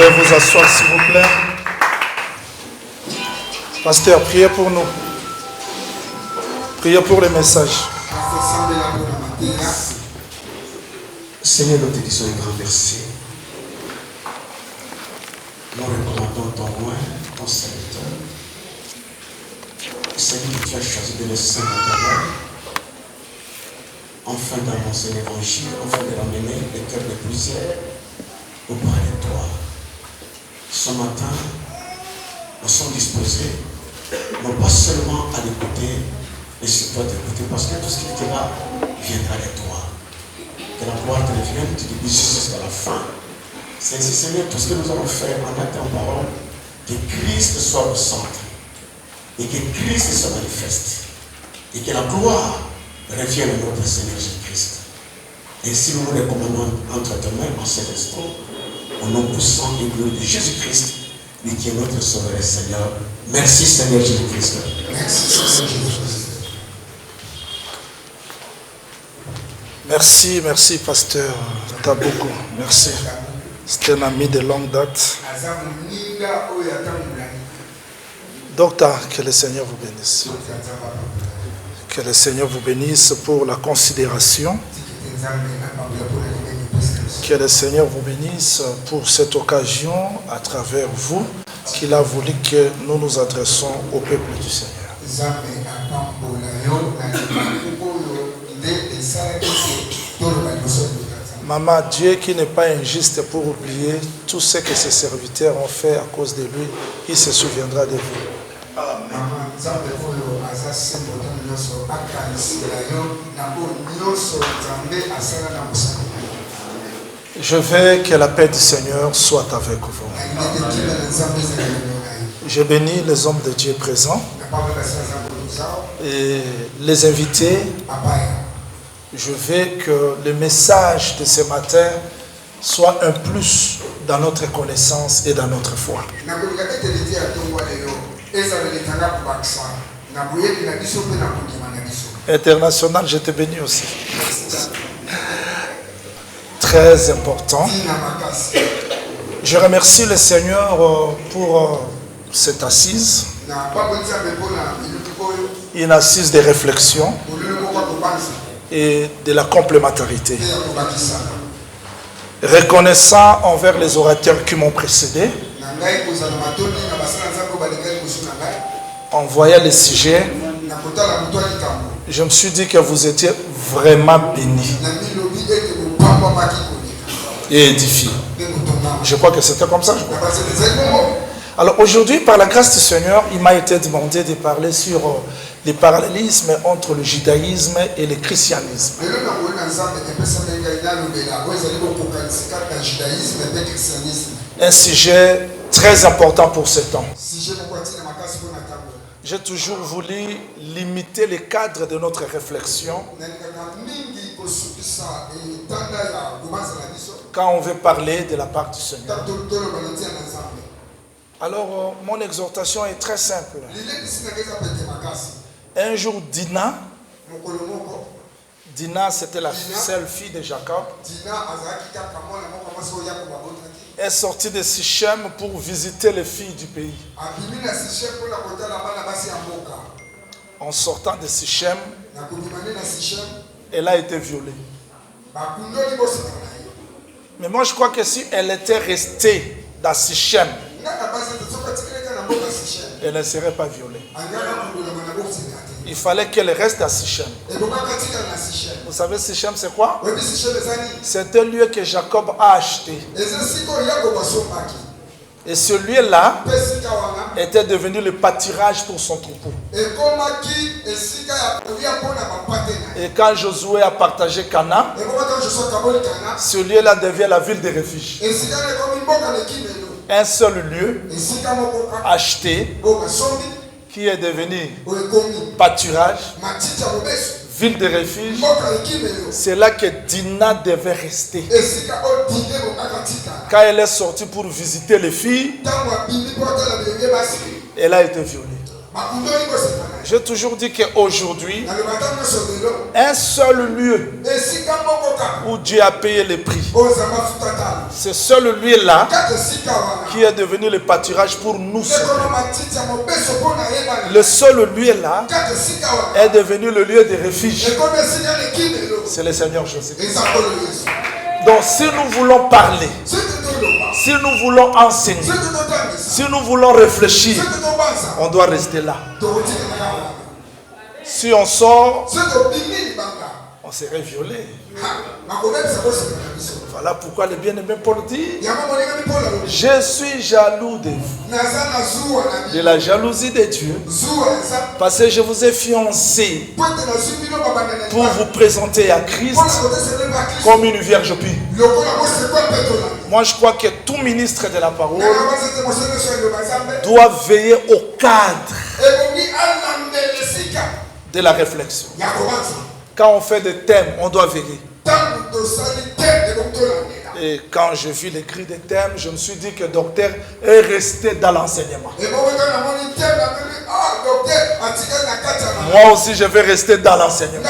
pouvez vous asseoir s'il vous plaît. Pasteur, priez pour nous. Priez pour le message. Seigneur, nous te disons un grand merci. Nous recommandons ton roi, ton serviteur. Seigneur, que tu as choisi de laisser notre parole, afin d'annoncer l'évangile, afin de ramener les cœurs de plusieurs auprès de toi. Ce matin, nous sommes disposés, non pas seulement à l'écouter, mais surtout à t'écouter, parce que tout ce qui est là viendra de toi. Que la gloire te revienne du début jusqu'à la fin. C'est ainsi, Seigneur, tout ce que nous allons faire en acte et en parole, que Christ soit au centre et que Christ se manifeste et que la gloire revienne à notre Seigneur Jésus-Christ. Et si nous nous recommandons entre tes mains en cet instant, au nom puissant et glorieux de Jésus-Christ, lui qui est notre Sauveur et Seigneur. Merci Seigneur Jésus-Christ. Merci Seigneur Jésus-Christ. Merci, pasteur Taboko. Merci. C'est un ami de longue date. Docteur, que le Seigneur vous bénisse. Que le Seigneur vous bénisse pour la considération. Que le Seigneur vous bénisse pour cette occasion à travers vous qu'il a voulu que nous nous adressons au peuple du Seigneur. Maman, Dieu qui n'est pas injuste pour oublier tout ce que ses serviteurs ont fait à cause de lui, il se souviendra de vous. Je veux que la paix du Seigneur soit avec vous. Je bénis les hommes de Dieu présents et les invités. Je veux que le message de ce matin soit un plus dans notre connaissance et dans notre foi. International, je te bénis aussi. Très important. Je remercie le Seigneur pour cette assise. Une assise de réflexion et de la complémentarité. Reconnaissant envers les orateurs qui m'ont précédé, en voyant les sujets, je me suis dit que vous étiez vraiment bénis et édifiés. Je crois que c'était comme ça. Alors aujourd'hui, par la grâce du Seigneur, il m'a été demandé de parler sur les parallélismes entre le judaïsme et le christianisme. Un sujet très important pour ce temps. J'ai toujours voulu limiter le cadre de notre réflexion quand on veut parler de la part du Seigneur. Alors, mon exhortation est très simple. Un jour, Dina, c'était la seule fille de Jacob, est sortie de Sichem pour visiter les filles du pays. En sortant de Sichem, elle a été violée. Mais moi, je crois que si elle était restée dans Sichem, elle ne serait pas violée. Il fallait qu'elle reste à Sichem. Vous savez, Sichem, c'est quoi? C'est un lieu que Jacob a acheté. Et ce lieu-là était devenu le pâturage pour son troupeau. Et quand Josué a partagé Canaan, ce lieu-là devient la ville de refuge. Un seul lieu acheté qui est devenu pâturage, ville de refuge. C'est là que Dina devait rester. Quand elle est sortie pour visiter les filles, elle a été violée. J'ai toujours dit qu'aujourd'hui, un seul lieu où Dieu a payé le prix, ce seul lieu-là qui est devenu le pâturage pour nous. Le seul lieu-là est devenu le lieu de refuge. C'est le Seigneur Jésus-Christ. Donc si nous voulons parler, si nous voulons enseigner, si nous voulons réfléchir, on doit rester là. Si on sort, on serait violé. Voilà pourquoi le bien-aimé Paul dit: je suis jaloux de vous, de la jalousie de Dieu, parce que je vous ai fiancé pour vous présenter à Christ comme une vierge pure. Moi je crois que tout ministre de la parole doit veiller au cadre de la réflexion. Quand on fait des thèmes, on doit veiller. Et quand je vis l'écrit des thèmes, je me suis dit que docteur est resté dans l'enseignement. Moi aussi, je vais rester dans l'enseignement.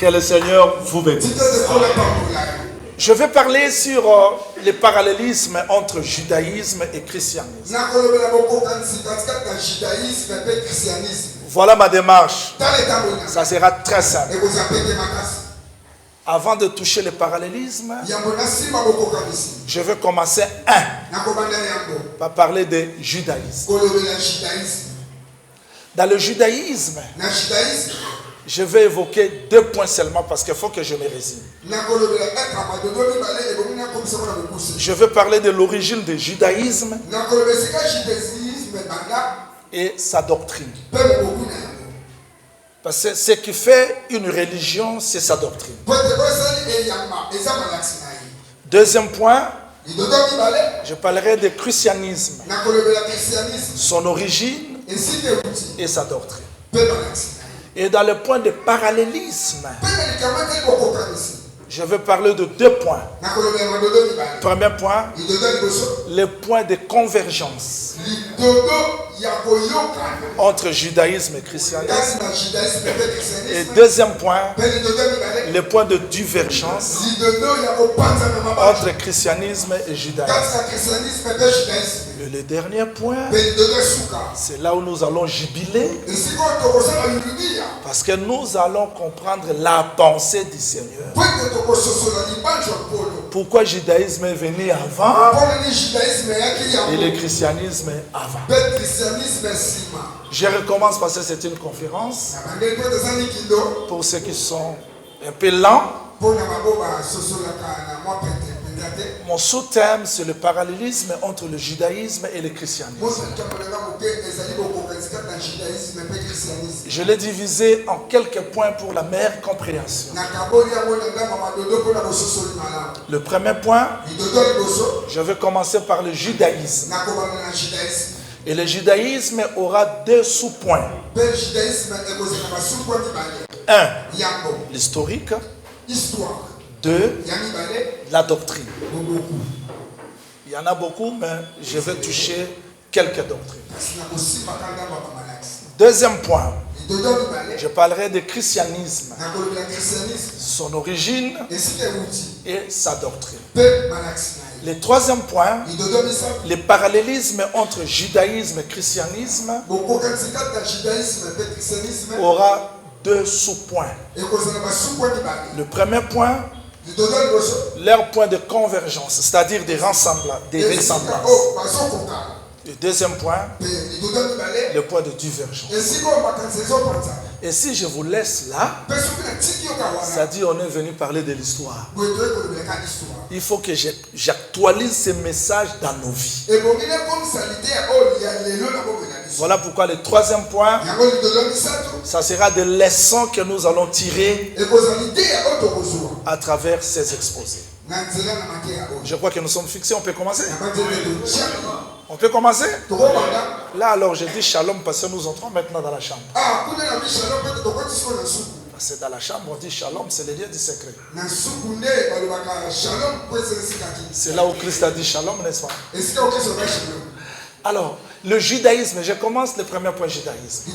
Que le Seigneur vous bénisse. Je vais parler sur le parallélisme entre judaïsme et christianisme. Voilà ma démarche. Ça sera très simple. Avant de toucher le parallélisme, je vais commencer par parler de judaïsme. Dans le judaïsme, je vais évoquer 2 points seulement parce qu'il faut que je me résigne. Je vais parler de l'origine du judaïsme et sa doctrine. Parce que ce qui fait une religion, c'est sa doctrine. Deuxième point, je parlerai du christianisme, son origine et sa doctrine. Et dans le point de parallélisme, je vais parler de 2 points. Premier point, le point de convergence entre judaïsme et christianisme. Et deuxième point, le point de divergence entre christianisme et judaïsme. Et le dernier point, c'est là où nous allons jubiler, parce que nous allons comprendre la pensée du Seigneur. Pourquoi le judaïsme est venu avant et le christianisme avant. Je recommence parce que c'est une conférence. Pour ceux qui sont un peu lents, mon sous-thème, c'est le parallélisme entre le judaïsme et le christianisme. Je l'ai divisé en quelques points pour la meilleure compréhension. Le premier point, je vais commencer par le judaïsme. Et le judaïsme aura 2 sous-points. 1. L'historique. 2. La doctrine. Il y en a beaucoup, mais je vais toucher quelques doctrines. Deuxième point, je parlerai du christianisme, son origine et sa doctrine. Le troisième point, le parallélisme entre judaïsme et christianisme aura 2 sous-points. Le premier point, leur point de convergence, c'est-à-dire des ressemblances. Le deuxième point, le point de divergence. Et si je vous laisse là, ça dit on est venu parler de l'histoire. Il faut que j'actualise ces messages dans nos vies. Voilà pourquoi le troisième point, ça sera des leçons que nous allons tirer à travers ces exposés. Je crois que nous sommes fixés, on peut commencer. On peut commencer? Là alors je dis shalom parce que nous entrons maintenant dans la chambre. C'est dans la chambre, on dit shalom, c'est le lieu du secret. C'est là où Christ a dit shalom, n'est-ce pas? Alors, le judaïsme, je commence le premier point judaïsme.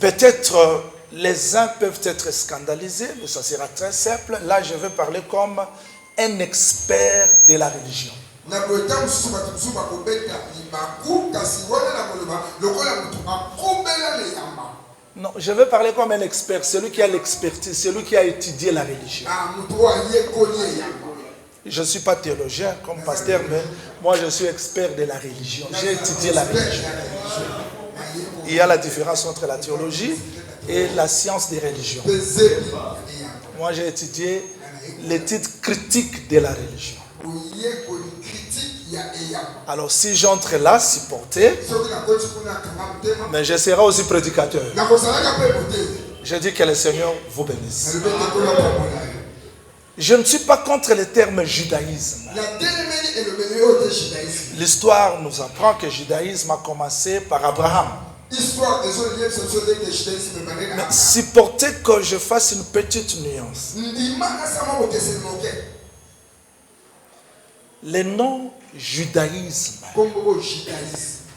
Peut-être les uns peuvent être scandalisés, mais ça sera très simple. Là, je vais parler comme un expert de la religion. Non, je vais parler comme un expert, celui qui a l'expertise, celui qui a étudié la religion. Je ne suis pas théologien comme pasteur, mais moi je suis expert de la religion. J'ai étudié la religion. Il y a la différence entre la théologie et la science des religions. Moi j'ai étudié l'étude critique de la religion. Alors si j'entre là, supporter, mais je serai aussi prédicateur. Je dis que le Seigneur vous bénisse. Je ne suis pas contre le terme judaïsme. L'histoire nous apprend que le judaïsme a commencé par Abraham. Mais supportez que je fasse une petite nuance. Le nom judaïsme,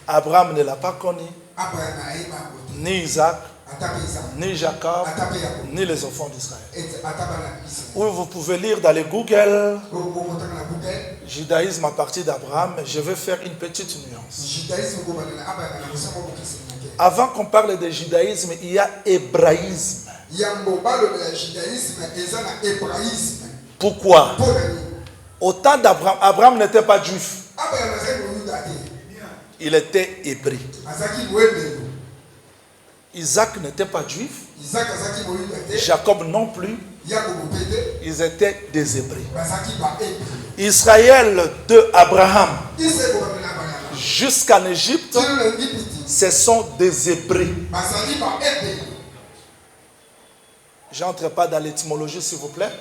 Abraham ne l'a pas connu, ni Isaac, ni Jacob, ni les enfants d'Israël. Ou vous pouvez lire dans les Google, judaïsme à partir d'Abraham, je vais faire une petite nuance. Avant qu'on parle de judaïsme, il y a hébraïsme. Pourquoi? Au temps d'Abraham, Abraham n'était pas juif. Il était hébreu. Isaac n'était pas juif. Jacob non plus. Ils étaient des Hébreux. Israël de Abraham jusqu'en Égypte, ce sont des Hébreux. Je n'entre pas dans l'étymologie, s'il vous plaît.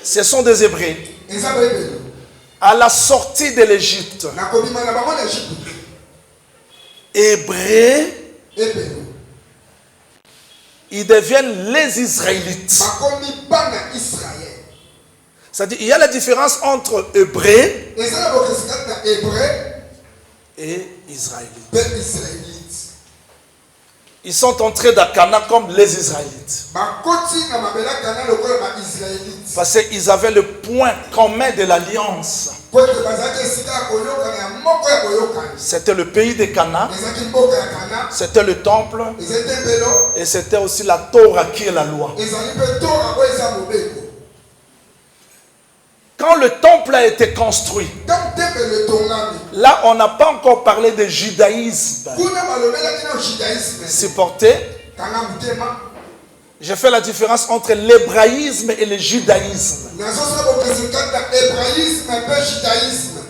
Ce sont des Hébreux. À la sortie de l'Égypte, Hébreux, ils deviennent les Israélites. C'est-à-dire, il y a la différence entre Hébreux et Israélites. Ils sont entrés dans Canaan comme les Israélites. Parce qu'ils avaient le point commun de l'alliance. C'était le pays de Canaan. C'était le temple. Et c'était aussi la Torah qui est la loi. Quand le temple a été construit, là on n'a pas encore parlé de judaïsme. Supporté. Je fais la différence entre l'hébraïsme et le judaïsme.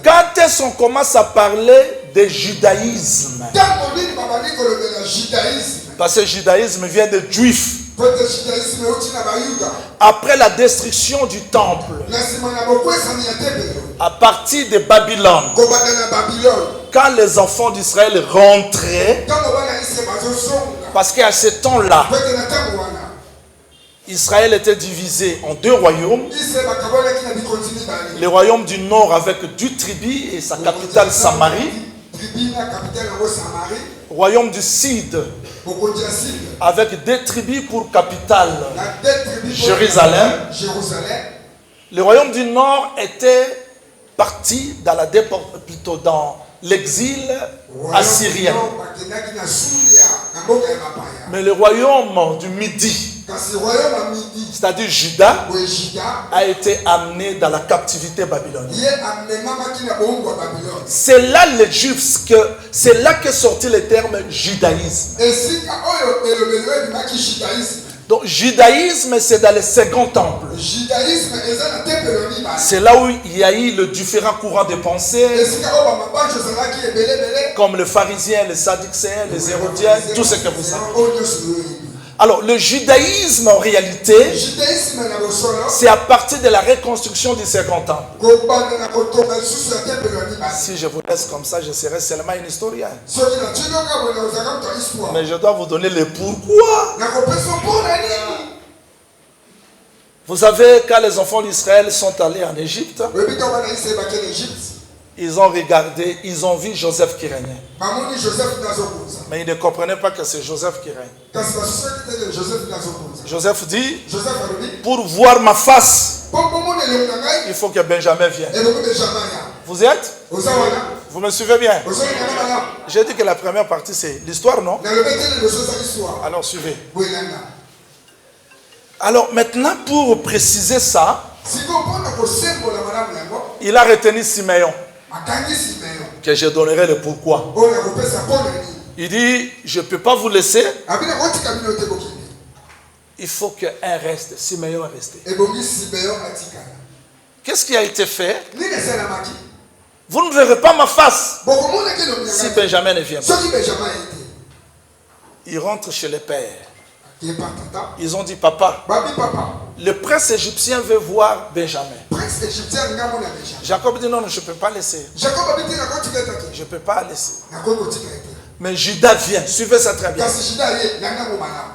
Quand est-ce qu'on commence à parler de judaïsme? Parce que le judaïsme vient de juifs. Après la destruction du temple, à partir de Babylone, quand les enfants d'Israël rentraient, parce qu'à ce temps-là, Israël était divisé en deux royaumes. Le royaume du nord avec deux tribus et sa capitale Samarie. Royaume du sud avec deux tribus pour capitale Jérusalem. Le royaume du nord était parti dans la plutôt dans l'exil assyrien. Mais le royaume du midi, c'est-à-dire Juda, a été amené dans la captivité babylonienne. C'est là les Juifs c'est là qu'est sorti le terme judaïsme. Donc judaïsme, c'est dans le second temple. C'est là où il y a eu les différents courants de pensée, comme les pharisiens, les sadducéens, les hérodiens, tout ce que vous savez. Alors, le judaïsme, en réalité, c'est à partir de la reconstruction du second temple. Si je vous laisse comme ça, je serai seulement un historien. Mais je dois vous donner le pourquoi. Vous savez, quand les enfants d'Israël sont allés en Égypte, Ils ont regardé, ils ont vu Joseph qui régnait. Mais ils ne comprenaient pas que c'est Joseph qui règne. Joseph dit, pour voir ma face, il faut que Benjamin vienne. Vous y êtes? Vous me suivez bien? J'ai dit que la première partie c'est l'histoire, non? Alors suivez. Alors maintenant, pour préciser ça, il a retenu Siméon, que je donnerai le pourquoi. Il dit, je ne peux pas vous laisser. Il faut qu'un reste. Siméon est resté. Qu'est-ce qui a été fait? Vous ne verrez pas ma face si Benjamin ne vient pas. Il rentre chez le père. Ils ont dit, papa, le prince égyptien veut voir Benjamin. Jacob dit, non, je ne peux pas laisser. Je ne peux pas laisser. Mais Judas vient, suivez ça très bien.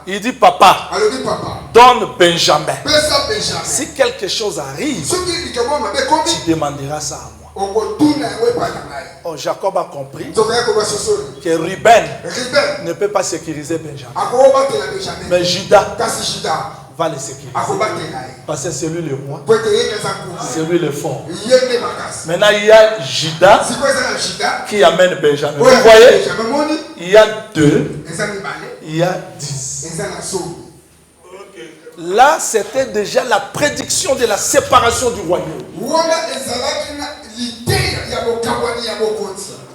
Il dit, papa, donne Benjamin. Si quelque chose arrive, tu demanderas ça à moi. Oh, Jacob a compris que Ruben ne peut pas sécuriser Benjamin. Mais Judas va le sécuriser. Parce que c'est lui le roi. C'est lui le fort. Maintenant, il y a Judas qui amène Benjamin. Vous voyez? Il y a 2. Il y a 10. Là, c'était déjà la prédiction de la séparation du royaume.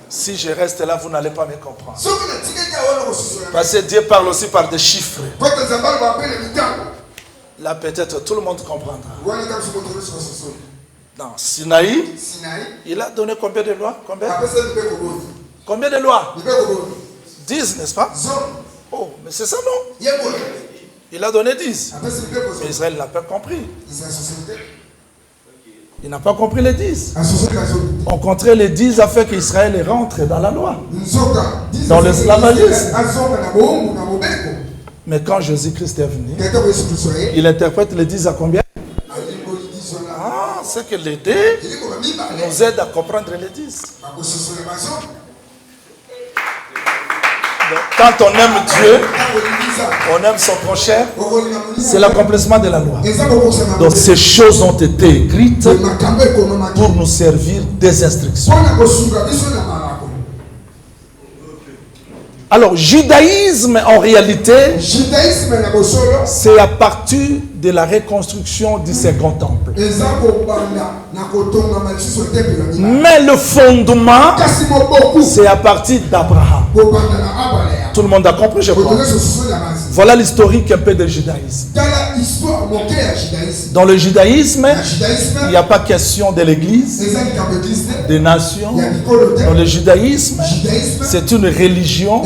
Si je reste là, vous n'allez pas me comprendre. Parce que Dieu parle aussi par des chiffres. Là, peut-être tout le monde comprendra. Dans Sinaï, il a donné combien de lois? Combien de lois? 10, n'est-ce pas? Oh, mais c'est ça, non? Il a donné 10. Mais Israël n'a pas compris. Il n'a pas compris les 10. Au contraire, les 10 a fait qu'Israël rentre dans la loi, dans l'esclavagisme. Mais quand Jésus-Christ est venu, il interprète les 10 à combien? Ah, c'est que les 2 nous aident à comprendre les 10. Donc, quand on aime Dieu, on aime son prochain, c'est l'accomplissement de la loi. Donc ces choses ont été écrites pour nous servir des instructions. Alors, judaïsme en réalité, c'est à partir de la reconstruction du second temple. Mais le fondement, c'est à partir d'Abraham. Tout le monde a compris, je crois. Voilà l'historique un peu du judaïsme. Dans le judaïsme, il n'y a pas question de l'église, des nations. Dans le judaïsme, c'est une religion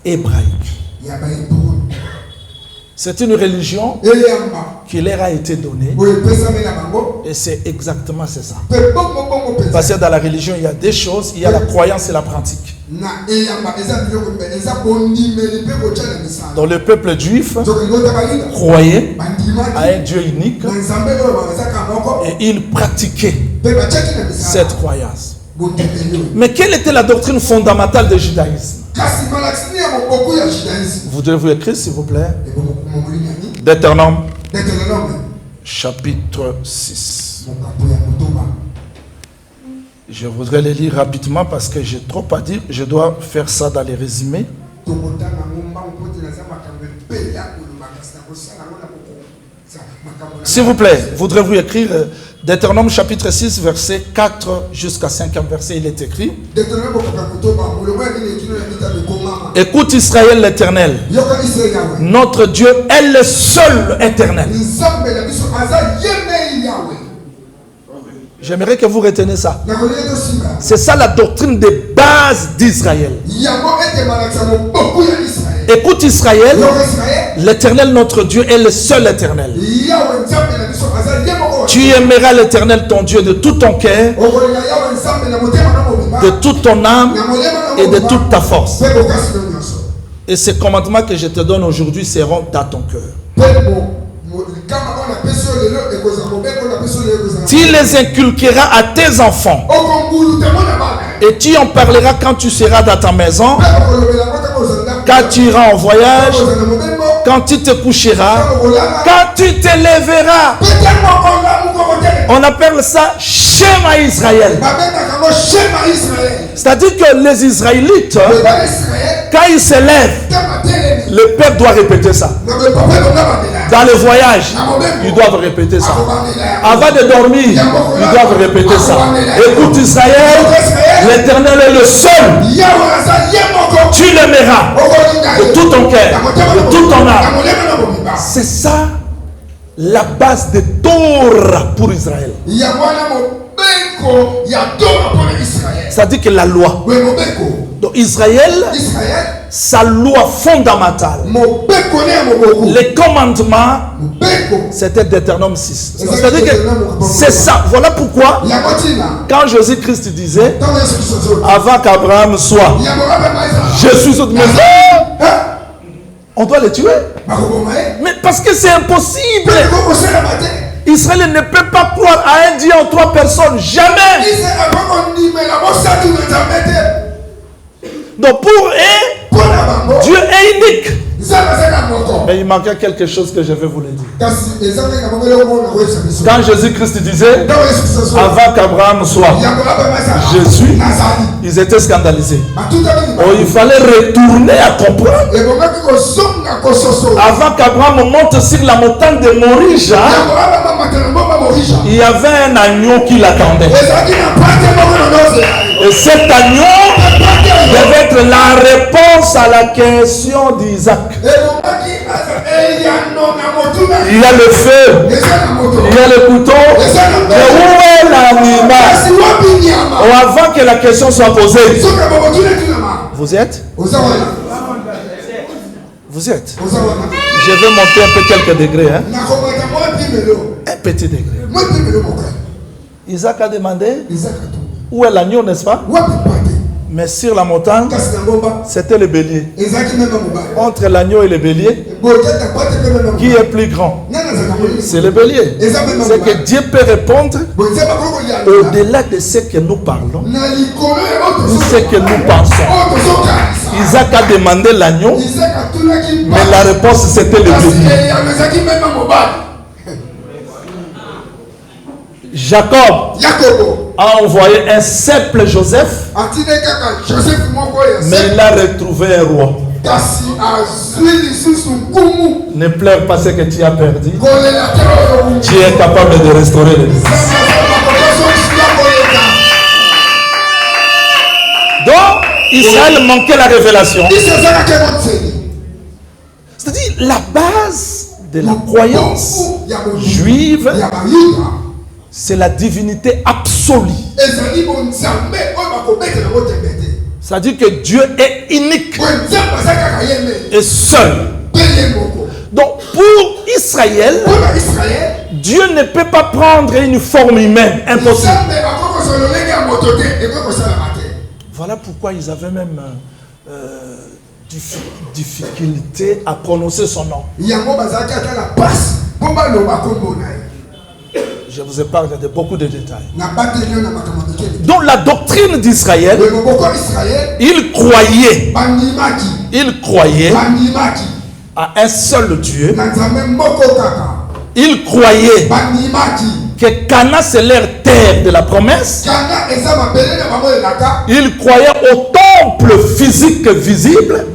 hébraïque. C'est une religion qui leur a été donnée. Et c'est exactement ça. Parce que dans la religion, il y a des choses, il y a la croyance et la pratique. Dans le peuple juif, croyait à un Dieu unique et il pratiquait cette croyance. Mais quelle était la doctrine fondamentale du judaïsme? Vous devez vous écrire, s'il vous plaît. Deutéronome, chapitre 6. Je voudrais les lire rapidement parce que j'ai trop à dire. Je dois faire ça dans les résumés. S'il vous plaît, vous devrez vous écrire Deutéronome chapitre 6, verset 4 jusqu'à 5e verset, il est écrit. Écoute Israël l'Éternel. Notre Dieu est le seul éternel. J'aimerais que vous reteniez ça. C'est ça la doctrine de base d'Israël. Écoute Israël, l'Éternel notre Dieu est le seul éternel. Tu aimeras l'Éternel ton Dieu de tout ton cœur, de toute ton âme et de toute ta force. Et ces commandements que je te donne aujourd'hui seront dans ton cœur. Tu les inculqueras à tes enfants. Et tu en parleras quand tu seras dans ta maison, quand tu iras en voyage, quand tu te coucheras, quand tu te lèveras. On appelle ça Shema Israël. C'est-à-dire que les Israélites, quand ils se lèvent, le peuple doit répéter ça. Dans le voyage, ils doivent répéter ça. Avant de dormir, ils doivent répéter ça. Écoute Israël, l'Éternel est le seul. Tu l'aimeras de tout ton cœur, de toute ton âme. C'est ça la base de Torah pour Israël. Ça dit que la loi. Donc Israël, sa loi fondamentale, les commandements, c'était Deutéronome 6. C'est-à-dire que c'est ça. Voilà pourquoi, quand Jésus-Christ disait, avant qu'Abraham soit, je suis au maison, on doit les tuer. Mais parce que c'est impossible. Israël ne peut pas croire à un Dieu en 3 personnes. Jamais. Donc pour eux, Dieu est unique. Mais il manquait quelque chose que je vais vous le dire. Quand Jésus-Christ disait, avant qu'Abraham soit, je suis, ils étaient scandalisés. Oh, il fallait retourner à comprendre. Avant qu'Abraham monte sur la montagne de Morija, il y avait un agneau qui l'attendait. Et cet agneau devait être la réponse à la question d'Isaac. Il y a le feu, il y a le couteau, mais où est l'animal? Avant que la question soit posée, vous êtes? Vous êtes? Je vais monter un peu quelques degrés. Hein? Un petit degré. Isaac a demandé où est l'agneau, n'est-ce pas? Mais sur la montagne, c'était le bélier. Entre l'agneau et le bélier, qui est plus grand? C'est le bélier. C'est que Dieu peut répondre au-delà de ce que nous parlons ou ce que nous pensons. Isaac a demandé l'agneau, mais la réponse c'était le bélier. Jacob a envoyé un simple Joseph, mais il a retrouvé un roi. Ne pleure pas ce que tu as perdu. Tu es capable de restaurer les vies. Donc, Israël manquait la révélation. C'est-à-dire la base de la croyance juive, c'est la divinité absolue. C'est-à-dire que Dieu est unique et seul. Donc pour Israël, Dieu ne peut pas prendre une forme humaine. Impossible. Voilà pourquoi ils avaient même difficulté à prononcer son nom. Je vous épargne de beaucoup de détails. Donc la doctrine d'Israël, il croyait à un seul Dieu. Il croyait que Cana c'est leur terre de la promesse. Il croyait au temple physique visible.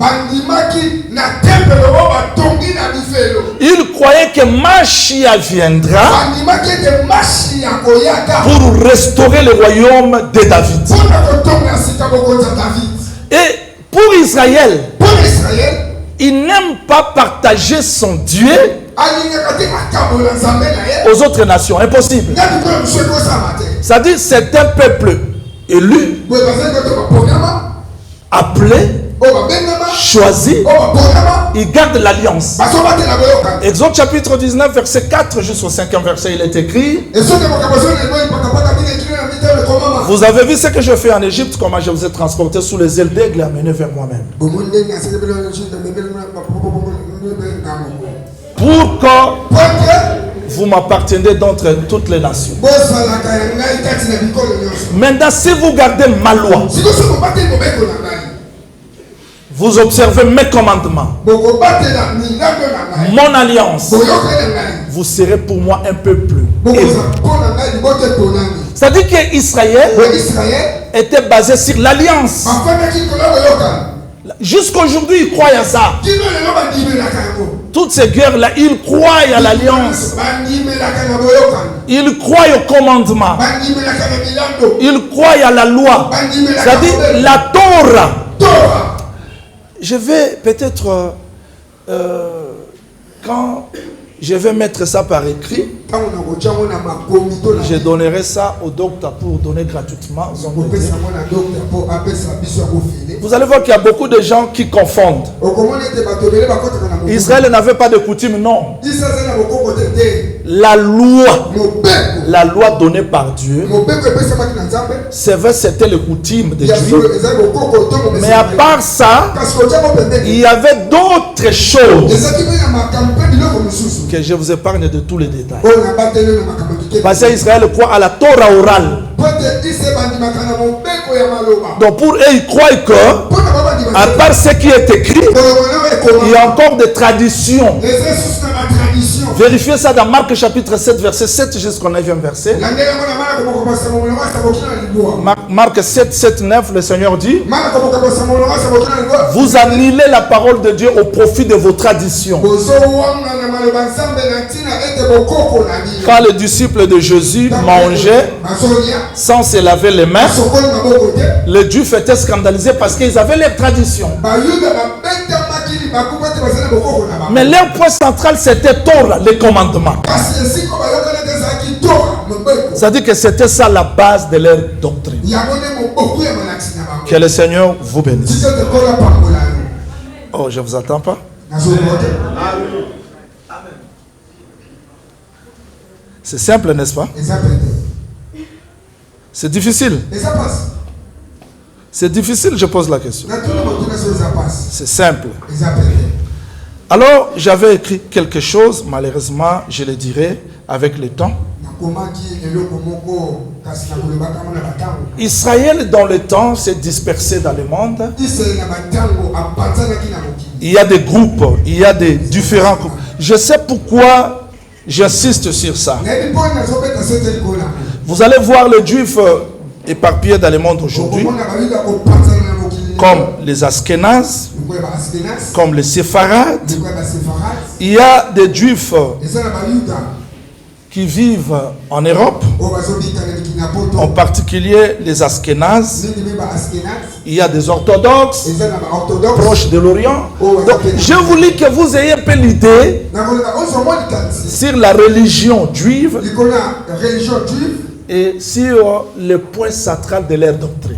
Il croyait que Machia viendra pour restaurer le royaume de David. Et pour Israël, il n'aime pas partager son Dieu aux autres nations. Impossible. C'est-à-dire c'est un peuple élu, appelé, choisi, il garde l'alliance. Exode chapitre 19, verset 4 jusqu'au 5e verset, il est écrit: vous avez vu ce que je fais en Égypte, comment je vous ai transporté sous les ailes d'aigle et amené vers moi-même. Pour que vous m'appartenez d'entre toutes les nations. Maintenant, si vous gardez ma loi, vous observez mes commandements, mon alliance, vous serez pour moi un peuple élu. C'est-à-dire qu'Israël était basé sur l'alliance. Jusqu'aujourd'hui, ils croient à ça. Toutes ces guerres-là, ils croient à l'alliance. Ils croient au commandement. Ils croient à la loi. C'est-à-dire la Torah. Je vais peut-être, quand je vais mettre ça par écrit, je donnerai ça au docteur pour donner gratuitement. Vous allez voir qu'il y a beaucoup de gens qui confondent. Israël n'avait pas de coutume, non. La loi donnée par Dieu, c'est vrai, c'était le coutume de Dieu. Mais à part ça, il y avait d'autres choses que je vous épargne de tous les détails. Parce qu'Israël croit à la Torah orale. Donc pour eux, ils croient que, à part ce qui est écrit, il y a encore des traditions. Vérifiez ça dans Marc chapitre 7, verset 7 jusqu'au 9e verset. Marc 7, 7, 9, le Seigneur dit: vous annulez la parole de Dieu au profit de vos traditions. Quand les disciples de Jésus mangeaient sans se laver les mains, les Juifs étaient scandalisés parce qu'ils avaient leurs traditions. Mais leur point central, c'était Torah, les commandements. C'est-à-dire que c'était ça la base de leur doctrine. Que le Seigneur vous bénisse. Oh, je ne vous attends pas. C'est simple, n'est-ce pas? C'est difficile. C'est difficile, je pose la question. C'est simple. Alors, j'avais écrit quelque chose, malheureusement, je le dirai avec le temps. Israël, dans le temps, s'est dispersé dans le monde. Il y a des groupes, il y a des différents groupes. Je sais pourquoi j'insiste sur ça. Vous allez voir les Juifs éparpillés dans le monde aujourd'hui, comme les Ashkénazes, comme les Séfarades. Il y a des Juifs qui vivent en Europe, en particulier les Ashkénazes. Il y a des orthodoxes proches de l'Orient. Donc, je voulais que vous ayez un peu l'idée sur la religion juive et sur le point central de leur doctrine.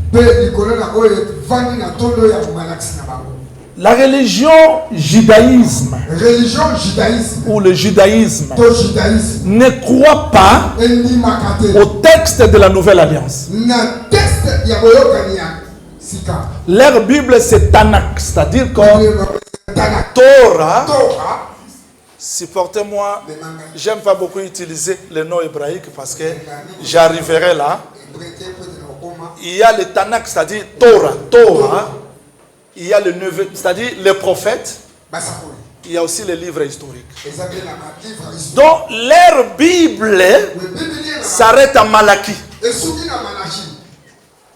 La religion judaïsme ou le judaïsme ne croit pas au texte de la Nouvelle Alliance. Leur Bible c'est Tanakh, c'est-à-dire que Torah, supportez-moi, j'aime pas beaucoup utiliser le nom hébraïque parce que j'arriverai là. Il y a le Tanakh, c'est-à-dire Torah. Il y a le neveu, c'est-à-dire les prophètes. Il y a aussi les livres historiques. Donc leur Bible s'arrête à Malachie.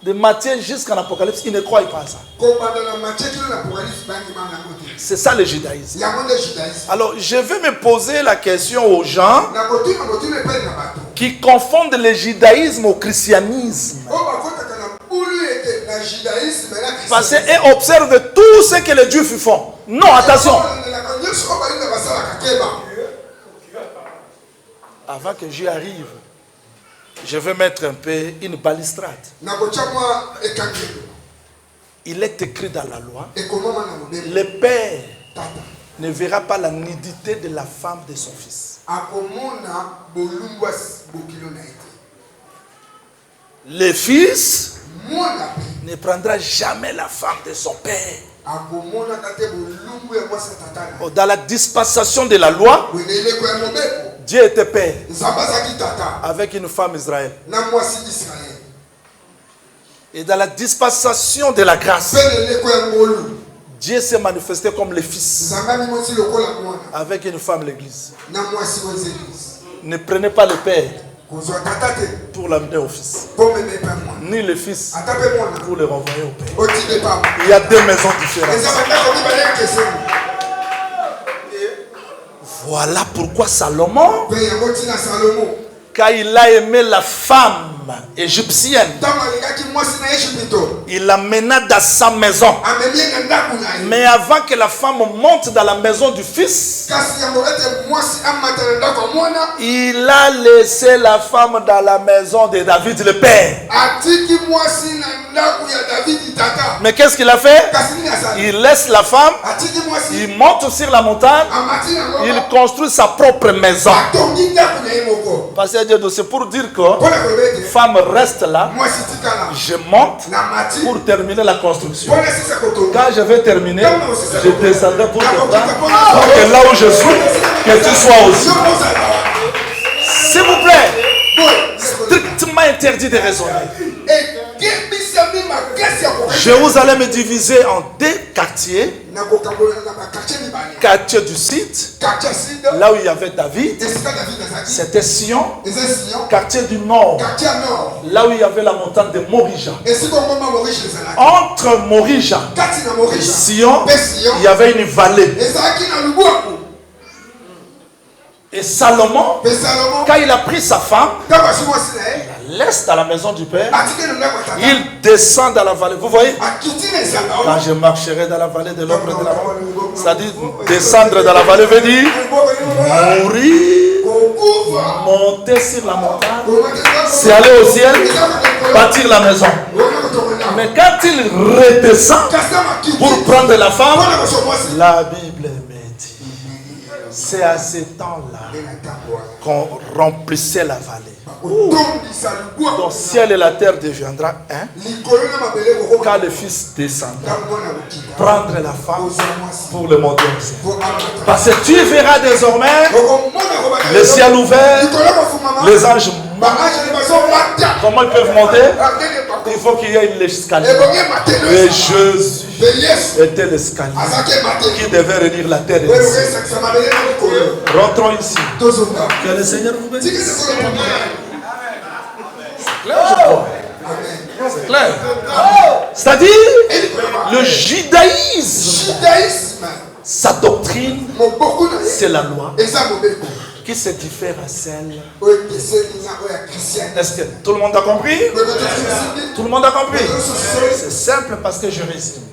De Matthieu jusqu'à l'Apocalypse, ils ne croient pas à ça. C'est ça le judaïsme. Alors je vais me poser la question aux gens qui confondent le judaïsme au christianisme. Parce qu'ils observent tout ce que les Juifs font. Non, attention. Avant que j'y arrive, je vais mettre un peu une balustrade. Il est écrit dans la loi, le père ne verra pas la nudité de la femme de son fils. Le fils ne prendra jamais la femme de son père. Dans la dispensation de la loi, Dieu était père avec une femme israélienne. Et dans la dispensation de la grâce, Dieu s'est manifesté comme le Fils avec une femme, l'Église. Ne prenez pas le Père pour l'amener au Fils, ni le Fils pour le renvoyer au Père. Il y a deux maisons différentes. Voilà pourquoi Salomon, quand il a aimé la femme égyptienne, il l'amena dans sa maison. Mais avant que la femme monte dans la maison du fils, il a laissé la femme dans la maison de David le père. Mais qu'est-ce qu'il a fait? Il laisse la femme, il monte sur la montagne, il construit sa propre maison. Parce que c'est pour dire que femme reste là, je monte pour terminer la construction. Quand je vais terminer, je descendrai pour te prendre. Pour que là où je suis, que tu sois aussi. S'il vous plaît, strictement interdit de raisonner. Jérusalem est divisé en deux quartiers. Quartier du site, là où il y avait David, c'était Sion. Quartier du nord, là où il y avait la montagne de Morija. Entre Morija et Sion, il y avait une vallée. Et Salomon, quand il a pris sa femme, il la laisse dans la maison du Père, il descend dans la vallée. Vous voyez, quand je marcherai dans la vallée de l'ombre de la mort, c'est-à-dire descendre dans la vallée veut dire mourir, monter sur la montagne, c'est aller au ciel, bâtir la maison. Mais quand il redescend pour prendre la femme, la Bible me dit, c'est à ce temps-là qu'on remplissait la vallée. Donc ciel et la terre deviendra un quand le fils descendra prendre la femme pour le monter au ciel. Parce que tu verras désormais le ciel ouvert, les anges. Comment ils peuvent monter? Il faut qu'il y ait l'escalier. Et Jésus était l'escalier qui devait réunir la terre et le ciel. Rentrons ici. Que le Seigneur vous bénisse. C'est clair. C'est-à-dire, le judaïsme, sa doctrine, c'est la loi qui se diffère à celle. Est-ce que tout le monde a compris? Tout le monde a compris? C'est simple parce que je résume.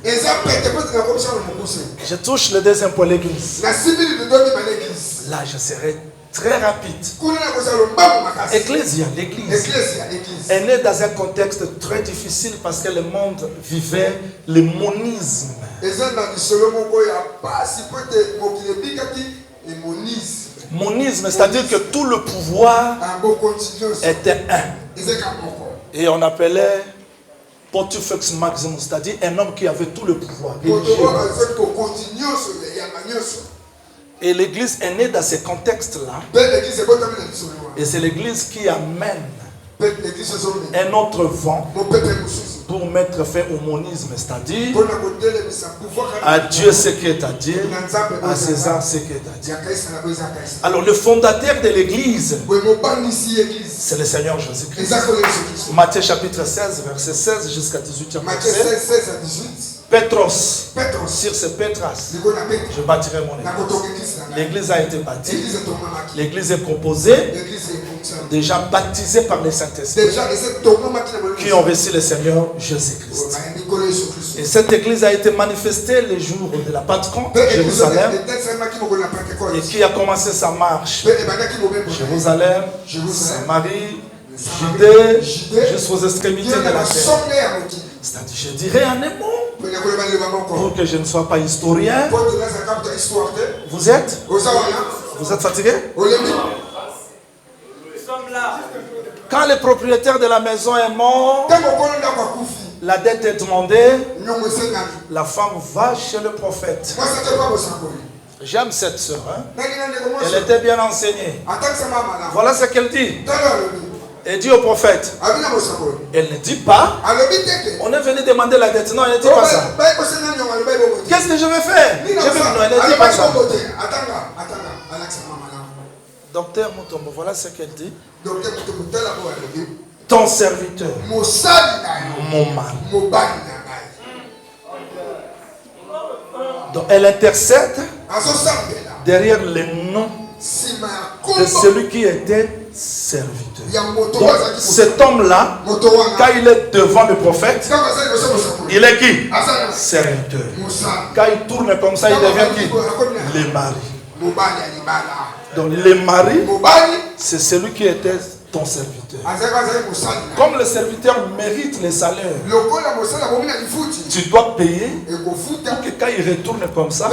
Je touche le deuxième point, l'église. Là, je serai très rapide. Ecclésia, l'église, est née dans un contexte très difficile parce que le monde vivait le monisme. Monisme, c'est-à-dire que tout le pouvoir était un. Et on appelait Pontifex Maximus, c'est-à-dire un homme qui avait tout le pouvoir. Et l'église est née dans ce contexte-là. Et c'est l'église qui amène un autre vent pour mettre fin au monisme, c'est-à-dire à Dieu ce qui est à Dieu, à César ce qui est à Dieu. Alors le fondateur de l'église, c'est le Seigneur Jésus-Christ. Matthieu chapitre 16, verset 16 jusqu'à 18. Pétros, sur ce Pétras, je bâtirai mon église. L'église a été bâtie. L'église est composée, déjà baptisée par le Saint-Esprit, qui ont reçu le Seigneur Jésus-Christ. Et cette église a été manifestée le jour de la Pentecôte, Jérusalem, et qui a commencé sa marche. Jérusalem, Samarie, Judée, jusqu'aux extrémités de la terre. C'est-à-dire, je dirais en un mot, pour que je ne sois pas historien. Vous êtes? Vous êtes fatigué? Quand le propriétaire de la maison est mort, la dette est demandée, la femme va chez le prophète. J'aime cette sœur. Hein? Elle était bien enseignée. Voilà ce qu'elle dit. Elle dit au prophète. Elle ne dit pas. On est venu demander la dette. Non, elle ne dit pas ça. Qu'est-ce que je vais faire? Non, elle ne dit pas ça. Docteur Mutombo, voilà ce qu'elle dit. Ton serviteur, mon mari. Donc elle intercède derrière le nom de celui qui était serviteur. Donc cet homme-là, quand il est devant le prophète, il est qui? Serviteur. Quand il tourne comme ça, il devient qui? Le mari. Donc le mari, c'est celui qui était ton serviteur. Comme le serviteur mérite les salaires, tu dois payer pour que quand il retourne comme ça,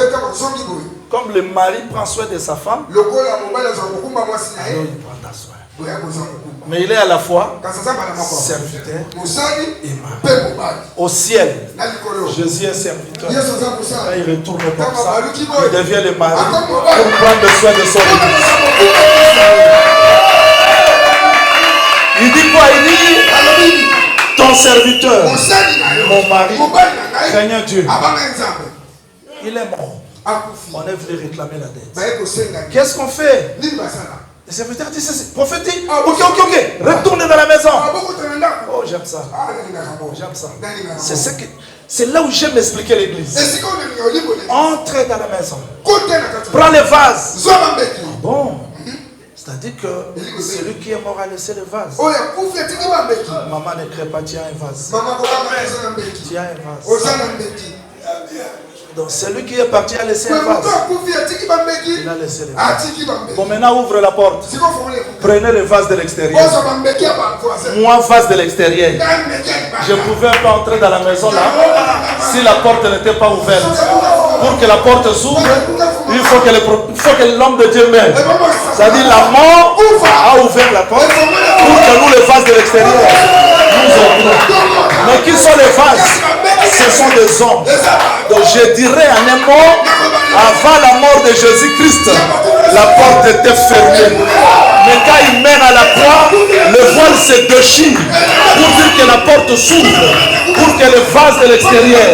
comme le mari prend soin de sa femme, alors il prend ta soin. Mais il est à la fois serviteur et mari. Au ciel, Jésus est serviteur. Quand il retourne comme ça, il devient le mari pour prendre soin de son église. Il dit quoi? Il dit ton serviteur, mon mari, craignant Dieu. Il est mort. On est venu réclamer la dette. Qu'est-ce qu'on fait? Le serviteur dit ceci. Prophète dit, ok, retournez dans la maison. Oh, j'aime ça. J'aime ça. C'est là où j'aime expliquer l'église. Entrez dans la maison. Prends les vases. Bon. C'est-à-dire que celui qui est mort a laissé le vase. Maman ne crée pas, tu as un vase. Tu as un vase. Donc celui qui est parti a laissé un vase. Il a laissé le vase. Bon, maintenant ouvre la porte. Prenez le vase de l'extérieur. Moi, vase de l'extérieur. Je ne pouvais pas entrer dans la maison là si la porte n'était pas ouverte. Pour que la porte s'ouvre, il faut que l'homme de Dieu meure. C'est-à-dire la mort a ouvert la porte pour que nous, les vases de l'extérieur, nous entrons. Mais qui sont les vases? Ce sont des hommes. Donc je dirais en un mot, avant la mort de Jésus-Christ, la porte était fermée. Mais quand il mène à la croix, le voile se déchire pour dire que la porte s'ouvre, pour que le vase de l'extérieur,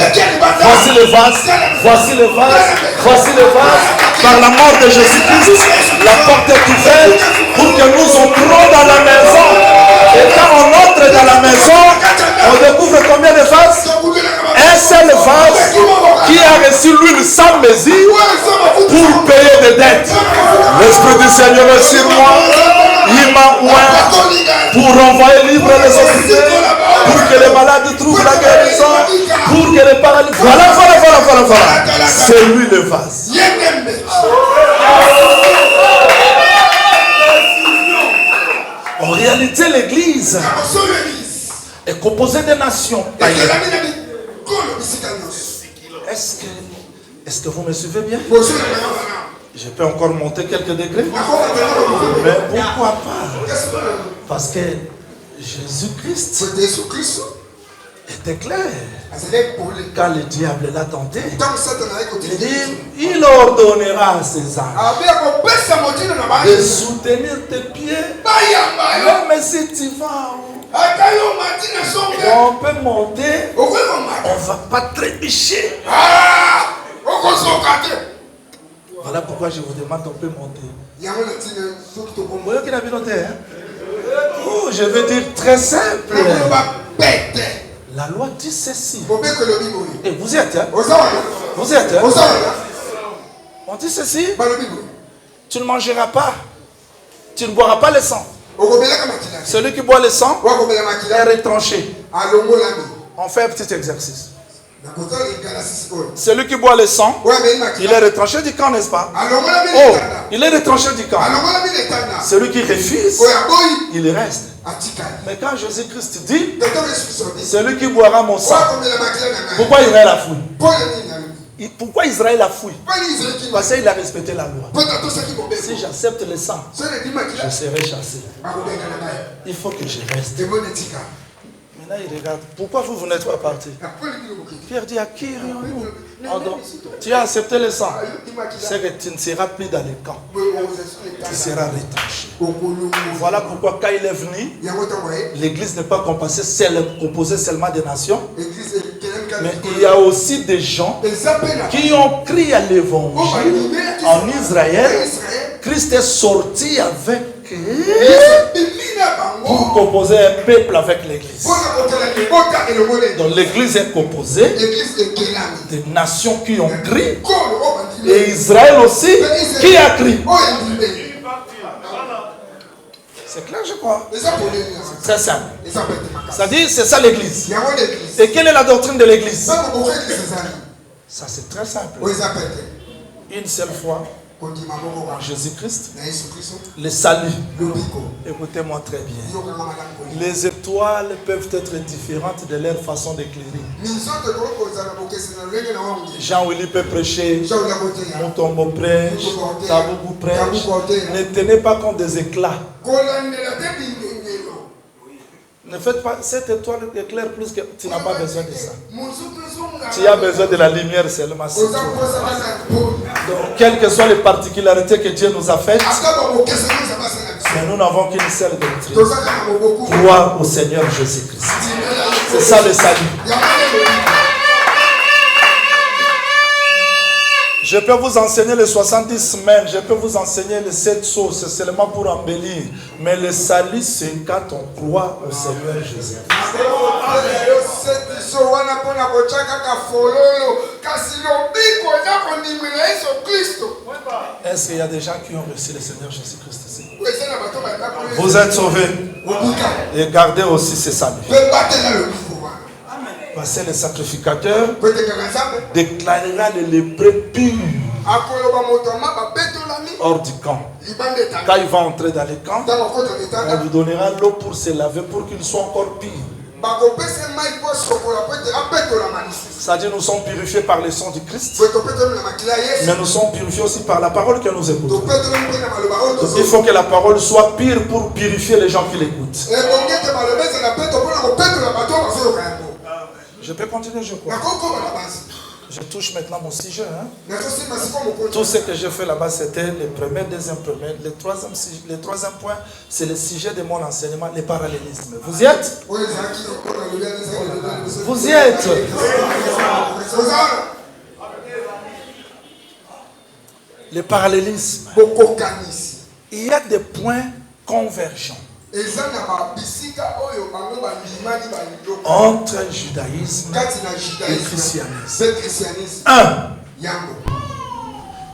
voici le vase, voici le vase, voici le vase. Par la mort de Jésus-Christ, la porte est ouverte pour que nous entrons dans la maison. Et quand on entre dans la maison, on découvre combien de vases? Un seul vase qui a reçu l'huile sans mesure pour payer des dettes. L'Esprit du Seigneur est sur moi. Il m'a oint pour renvoyer libre les occupés, pour que les malades trouvent la guérison, pour que les paralysés... Voilà. C'est lui le vase. En réalité, l'église est composée de nations. Est-ce que vous me suivez bien? Je peux encore monter quelques degrés. Mais pourquoi pas? Parce que Jésus-Christ était clair. Quand le diable l'a tenté, il dit, il ordonnera à ses anges de soutenir tes pieds. Même si tu vas, on peut monter, on ne va pas trébucher. Voilà pourquoi je vous demande, on peut monter. Oh, je veux dire très simple. La loi dit ceci. Et vous êtes, hein? Vous êtes, hein? On dit ceci. Tu ne mangeras pas. Tu ne boiras pas le sang. Celui qui boit le sang est retranché. On fait un petit exercice. Celui qui boit le sang, il est retranché du camp, n'est-ce pas? Oh, il est retranché du camp. Celui qui refuse, il reste. Mais quand Jésus-Christ dit, celui qui boira mon sang, pourquoi Israël a fui? Pourquoi Israël a fui? Parce qu'il a respecté la loi. Si j'accepte le sang, je serai chassé. Il faut que je reste. Maintenant, il regarde. Pourquoi vous n'êtes pas parti? Pierre dit, à qui irions-nous? Tu as accepté le sang. C'est que tu ne seras plus dans les camps. Tu seras retranché. Voilà pourquoi quand il est venu, l'église n'est pas composée seulement des nations. Mais il y a aussi des gens qui ont crié à l'évangile en Israël. Christ est sorti avec eux pour composer un peuple avec l'église. Donc l'église est composée des nations qui ont crié et Israël aussi qui a crié. C'est clair, je crois. C'est très simple. C'est-à-dire, c'est ça l'église. Et quelle est la doctrine de l'église? Ça, c'est très simple. Une seule fois, en Jésus-Christ, le salut. Écoutez-moi très bien. Les étoiles peuvent être différentes de leur façon d'éclairer. Jean-Willy peut prêcher, Montombo prêche, Tabougou prêche. Ne tenez pas compte des éclats. Ne faites pas, cette étoile éclaire plus que tu n'as pas besoin de ça. Tu as besoin de la lumière seulement. Donc, quelles que soient les particularités que Dieu nous a faites, mais nous n'avons qu'une seule doctrine. Croire au Seigneur Jésus-Christ. C'est ça le salut. Je peux vous enseigner les 70 semaines, je peux vous enseigner les 7 sauts, c'est seulement pour embellir. Mais le salut, c'est quand on croit au Seigneur Jésus. Est-ce qu'il y a des gens qui ont reçu le Seigneur Jésus-Christ ici? Vous êtes sauvés. Et gardez aussi ce salut. Parce que le sacrificateur déclarera les lépreux purs hors du camp. Quand il va entrer dans le camp, on lui donnera l'eau pour se laver pour qu'il soit encore pire. C'est-à-dire nous sommes purifiés par le sang du Christ, mais nous sommes purifiés aussi par la parole que nous écoutons. Donc, il faut que la parole soit pure pour purifier les gens qui l'écoutent. Je peux continuer, je crois. Je touche maintenant mon sujet. Tout ce que j'ai fait là-bas, c'était le premier, deuxième, le troisième point, c'est le sujet de mon enseignement, le parallélisme. Vous y êtes? Vous y êtes? Le parallélisme. Il y a des points convergents entre judaïsme et christianisme. 1.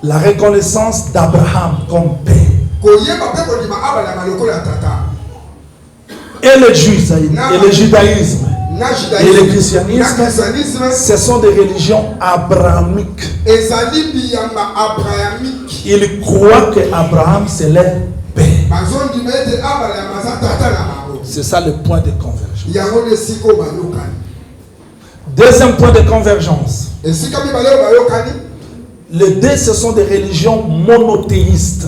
La reconnaissance d'Abraham comme père. Et le judaïsme et le christianisme, ce sont des religions abrahamiques. Ils croient que Abraham c'est leur père. C'est ça le point de convergence. Deuxième point de convergence. Les deux, ce sont des religions monothéistes.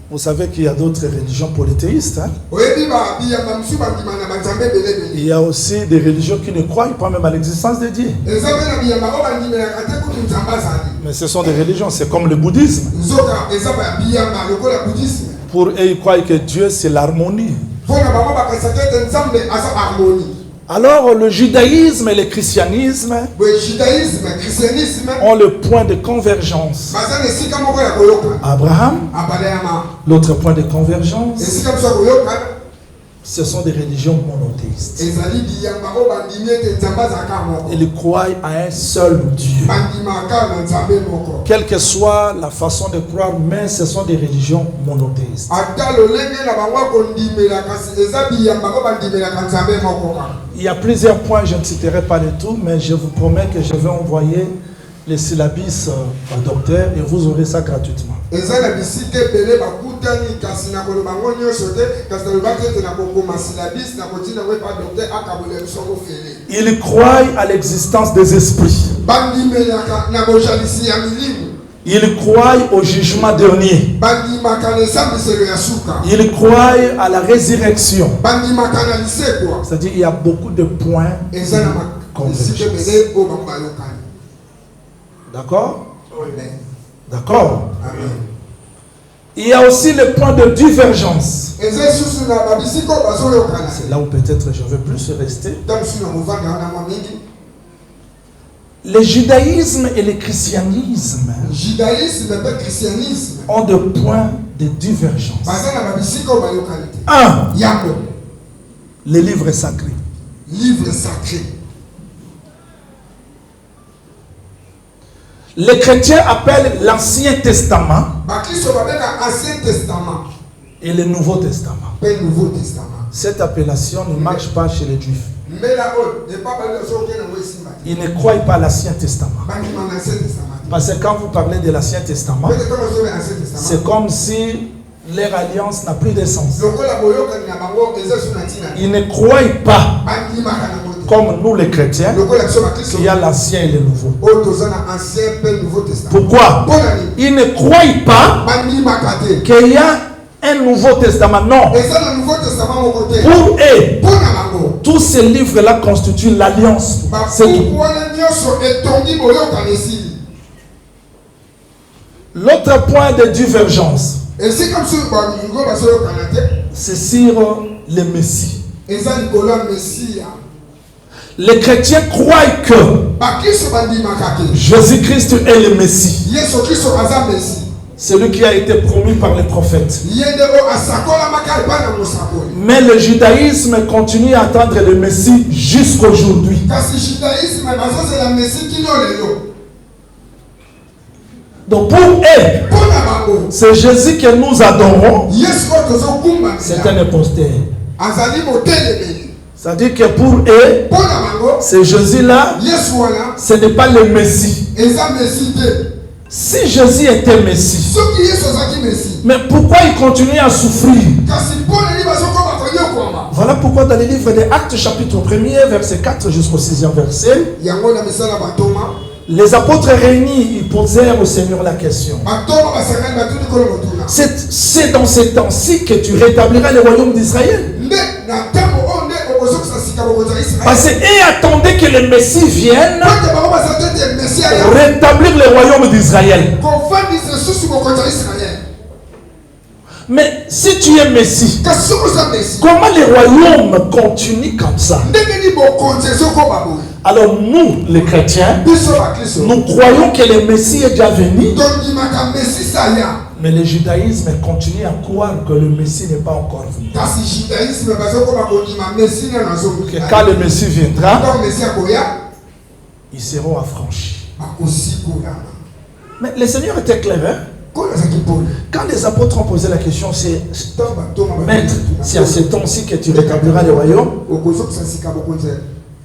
Vous savez qu'il y a d'autres religions polythéistes. Hein? Il y a aussi des religions qui ne croient pas même à l'existence de Dieu. Mais ce sont des religions, c'est comme le bouddhisme. Pour eux, ils croient que Dieu, c'est l'harmonie. Alors, le judaïsme et le christianisme ont le point de convergence. Abraham, l'autre point de convergence, ce sont des religions monothéistes. Ils croient à un seul Dieu. Quelle que soit la façon de croire, mais ce sont des religions monothéistes. Il y a plusieurs points, je ne citerai pas les tout, mais je vous promets que je vais envoyer les syllabus au docteur et vous aurez ça gratuitement. Ils croient à l'existence des esprits. Ils croient au jugement dernier. Ils croient à la résurrection. C'est-à-dire qu'il y a beaucoup de points de convergence. D'accord? D'accord? Il y a aussi le point de divergence. C'est là où peut-être je veux plus rester. Le judaïsme et le christianisme ont des points de divergence. Un, les livres sacrés. Les chrétiens appellent l'Ancien Testament et le Nouveau Testament. Cette appellation ne marche pas chez les Juifs. Ils ne croient pas à l'Ancien Testament. Parce que quand vous parlez de l'Ancien Testament, c'est comme si leur alliance n'a plus de sens. Ils ne croient pas, comme nous les chrétiens, qu'il y a l'Ancien et le Nouveau. Pourquoi? Ils ne croient pas qu'il y a un Nouveau Testament. Non. Pour eux, tous ces livres-là constituent l'alliance. C'est tout. L'autre point de divergence, c'est sur le Messie. Les chrétiens croient que Jésus-Christ est le Messie. Celui qui a été promis par les prophètes. Mais le judaïsme continue à attendre le Messie jusqu'aujourd'hui. Donc pour eux, c'est Jésus que nous adorons. C'est un imposteur. C'est-à-dire que pour eux, c'est Jésus-là, ce n'est pas le Messie. Si Jésus était Messie, mais pourquoi il continue à souffrir? Voilà pourquoi dans les livres des Actes chapitre 1er, verset 4 jusqu'au 6e verset, les apôtres réunis, ils posèrent au Seigneur la question. C'est dans ces temps-ci que tu rétabliras le royaume d'Israël. Parce qu'ils attendaient que le Messie vienne rétablir le royaume d'Israël. Mais si tu es Messie, comment le royaume continue comme ça? Alors nous, les chrétiens, nous croyons que le Messie est déjà venu. Mais le judaïsme continue à croire que le Messie n'est pas encore venu. Que quand le Messie viendra, ils seront affranchis. Mais le Seigneur était clair. Hein? Quand les apôtres ont posé la question, c'est Maître, c'est à ce temps-ci que tu rétabliras le royaume.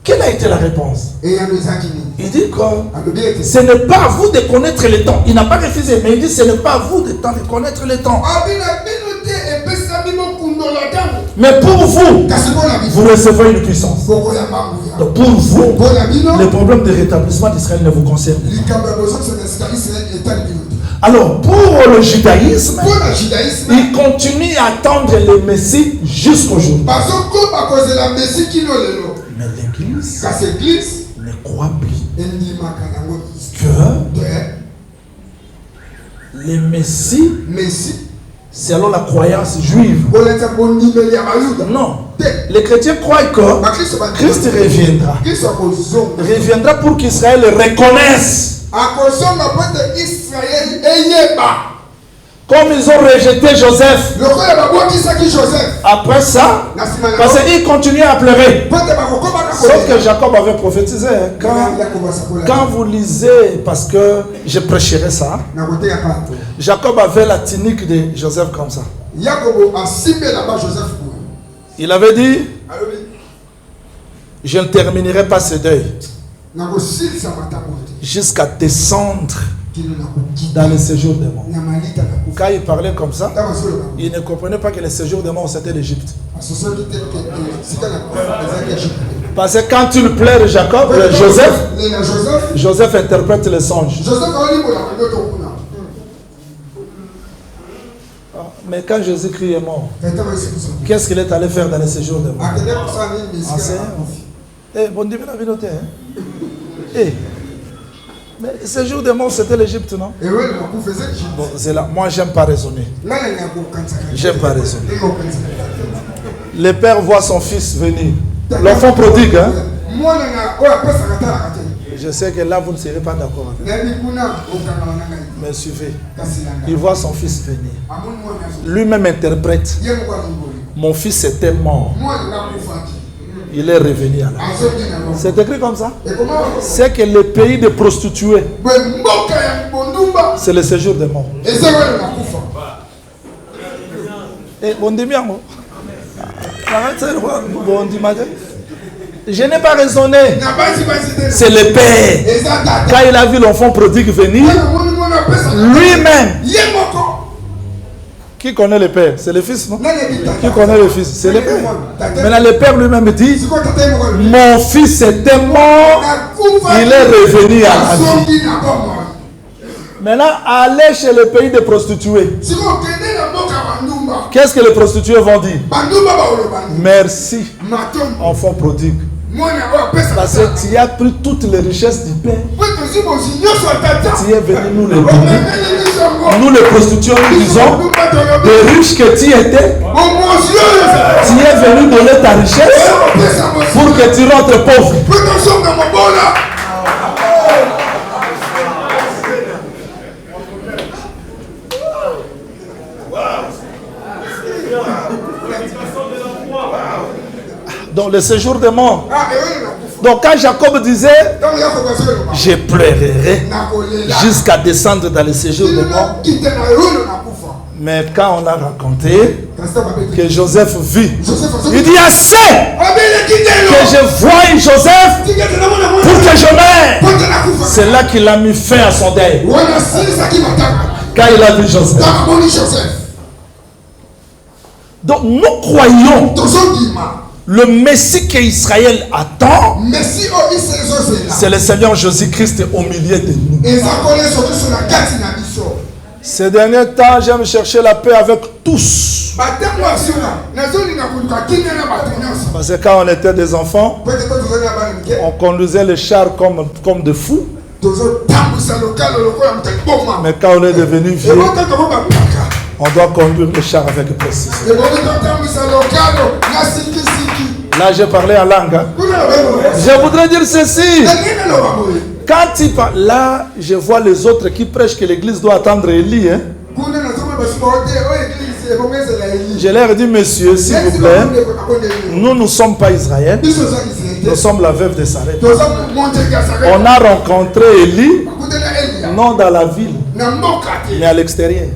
Quelle a été la réponse? Il dit que ce n'est pas à vous de connaître le temps. Il n'a pas refusé, mais il dit ce n'est pas à vous de connaître le temps. Mais pour vous, vous recevez une puissance. Donc pour vous, le problème de rétablissement d'Israël ne vous concerne pas. Alors pour le judaïsme, il continue à attendre le Messie jusqu'aujourd'hui. Mais l'Église ne croit plus que le Messie, selon la croyance juive, non, les chrétiens croient que Christ reviendra. Reviendra pour qu'Israël reconnaisse. Comme ils ont rejeté Joseph. Après ça, parce qu'ils continuaient à pleurer. Sauf que Jacob avait prophétisé. Quand vous lisez, parce que je prêcherai ça, Jacob avait la tunique de Joseph comme ça. Il avait dit, je ne terminerai pas ce deuil jusqu'à descendre dans le séjour des morts. Quand il parlait comme ça, il ne comprenait pas que le séjour des morts c'était l'Égypte. Parce que quand il pleure Joseph interprète le songe. Mais quand Jésus-Christ est mort, qu'est-ce qu'il est allé faire dans les séjours de mort? Enseigner. Eh, bon Dieu, la vie eh. Mais le séjour de mort, c'était l'Égypte, non? Bon, c'est là. Moi, j'aime pas raisonner. J'aime pas raisonner. Le père voit son fils venir. L'enfant prodigue, hein? Je sais que là, vous ne serez pas d'accord avec moi. Mais suivez. Il voit son fils venir. Lui-même interprète. Mon fils était mort. Il est revenu à la vie. C'est écrit comme ça. C'est que le pays des prostituées, c'est le séjour des morts. Et bon dimanche. Je n'ai pas raisonné. C'est le père. Quand il a vu l'enfant prodigue venir, lui-même. Qui connaît le père? C'est le fils, non? Qui connaît le fils? C'est le père. Maintenant, le père lui-même dit, mon fils était mort, il est revenu à la vie. Maintenant, allez chez le pays des prostituées. Qu'est-ce que les prostituées vont dire? Merci, enfant prodigue. Parce que tu as pris toutes les richesses du père. Tu es venu nous les donner. Nous les prostituées, nous disons, de riches que tu étais, tu es venu donner ta richesse pour que tu rentres pauvre. Dans le séjour des morts. Donc quand Jacob disait, je pleurerai jusqu'à descendre dans le séjour des morts. Mais quand on a raconté que Joseph vit, il dit assez que je voie Joseph pour que je meure. C'est là qu'il a mis fin à son deuil. Quand il a vu Joseph. Donc nous croyons le Messie qu'Israël attend, c'est le Seigneur Jésus-Christ au milieu de nous. Ces derniers temps, j'aime chercher la paix avec tous. Parce que quand on était des enfants, on conduisait les chars comme des fous. Mais quand on est devenu vieux, on doit conduire les chars avec précision. Là, j'ai parlé en langue. Hein? Je voudrais dire ceci. Quand tu parles, là, je vois les autres qui prêchent que l'église doit attendre Élie. Hein? Je leur dis, messieurs, s'il vous plaît, nous ne sommes pas Israël. Nous sommes la veuve de Sarepta. On a rencontré Élie, non dans la ville, mais à l'extérieur.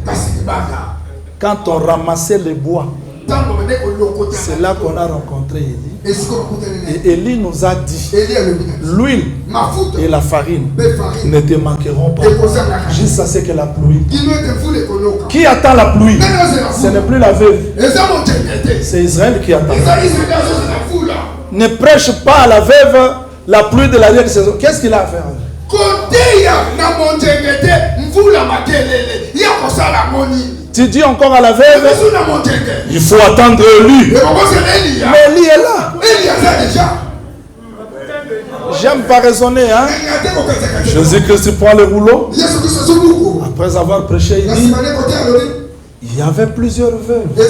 Quand on ramassait les bois, c'est là qu'on a rencontré Élie. Et Élie nous a dit, l'huile et la farine ne te manqueront pas jusqu'à ce que la pluie. Qui attend la pluie? Ce n'est plus la veuve. C'est Israël qui attend. Ne prêche pas à la veuve la pluie de la dernière saison. Qu'est-ce qu'il a à faire? Tu dis encore à la veuve, il faut attendre Élie. Mais Élie est là. J'aime pas raisonner, hein. Jésus-Christ prend le rouleau. Après avoir prêché, il dit, il y avait plusieurs veuves. Mais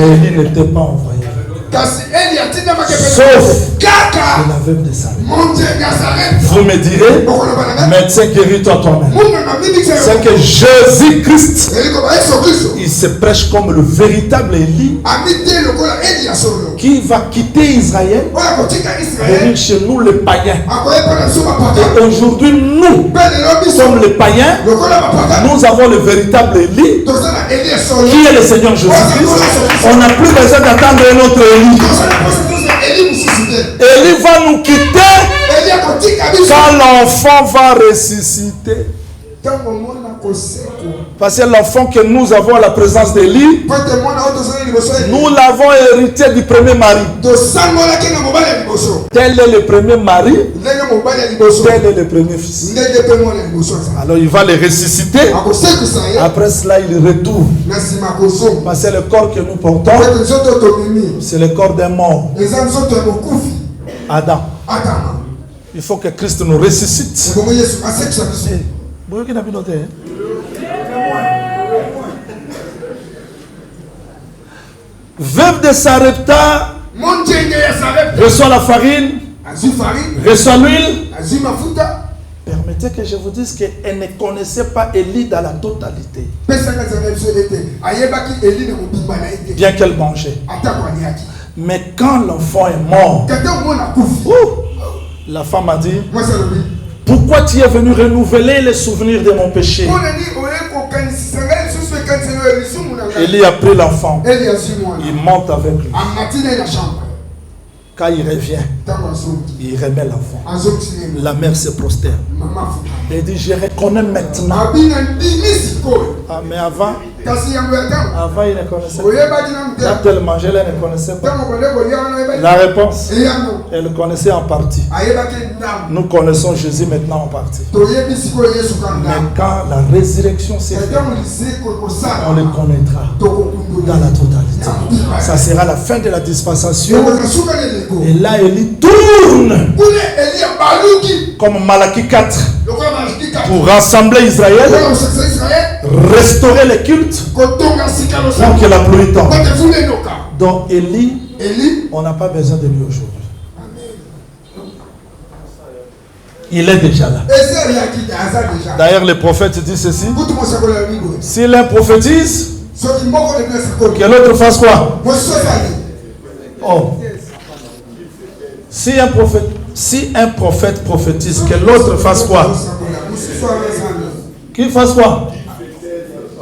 Élie n'était pas envoyé. Sauf la veuve de Sarepta. Vous me direz, médecin, guéris-toi toi-même. C'est que Jésus-Christ, il se prêche comme le véritable Élie qui va quitter Israël, venir chez nous les païens. Et aujourd'hui, nous, comme les païens, nous avons le véritable Élie qui est le Seigneur Jésus-Christ. On n'a plus besoin d'attendre un autre Élie. Élie va nous quitter quand l'enfant va ressusciter. Parce que l'enfant que nous avons à la présence d'Élie, nous l'avons hérité du premier mari. Tel est le premier mari Tel est le premier fils. Alors il va les ressusciter. Après cela, il retourne. Parce que le corps que nous portons, c'est le corps d'un mort. Adam. Il faut que Christ nous ressuscite. Veuve de Sarepta reçoit la farine, reçoit l'huile. Permettez que je vous dise qu'elle ne connaissait pas Élie dans la totalité. Bien qu'elle mangeait. Mais quand l'enfant est mort, la femme a dit, pourquoi tu es venu renouveler les souvenirs de mon péché? Élie a pris l'enfant. Il monte avec lui. Quand il revient, il remet l'enfant. La mère se prosterne. Elle dit, je reconnais maintenant. Ah, mais avant, il ne connaissait pas. Quand elle mangeait, elle ne connaissait pas. La réponse, elle connaissait en partie. Nous connaissons Jésus maintenant en partie. Mais quand la résurrection s'est faite, on le connaîtra dans la totalité. Ça sera la fin de la dispensation. Et là, Élie tourne comme Malachie 4 pour rassembler Israël, restaurer les cultes pour que la pluie tombe. Donc Élie, on n'a pas besoin de lui aujourd'hui. Il est déjà là. D'ailleurs, le prophète dit ceci. Si l'un prophétise, que l'autre fasse quoi? Oh. Si un prophète prophétise, que l'autre fasse quoi? Qu'il fasse quoi?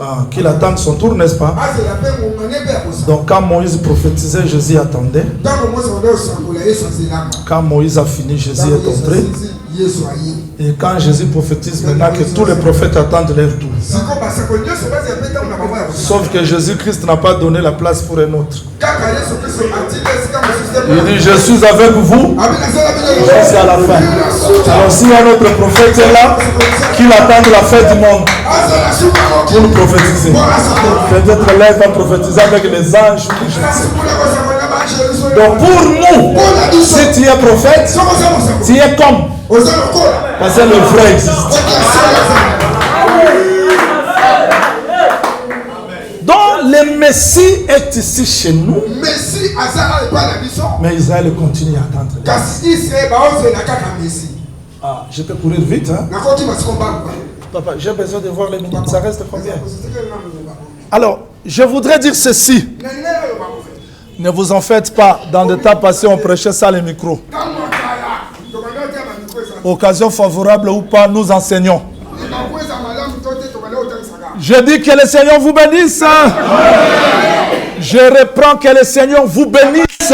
Ah, qu'il attende son tour, n'est-ce pas? Donc quand Moïse prophétisait, Jésus attendait. Quand Moïse a fini, Jésus est entré. Et quand Jésus prophétise maintenant que tous les prophètes attendent leur tour. Sauf que Jésus-Christ n'a pas donné la place pour un autre. Il dit, je suis avec vous jusqu'à la fin. Alors si un autre prophète est là, qu'il attende la fin du monde pour prophétiser. Peut-être là, il va prophétiser avec les anges. Donc pour nous, si tu es prophète, tu es comme. Parce que le vrai existe. Donc le Messie est ici chez nous. Mais Israël continue à attendre. Ah, je peux courir vite, hein? Papa, j'ai besoin de voir les minutes. Ça reste combien? Alors, je voudrais dire ceci. Ne vous en faites pas. Dans des temps passés, on prêchait ça les micros. Occasion favorable ou pas, nous enseignons. Je dis que le Seigneur vous bénisse. Je reprends que le Seigneur vous bénisse.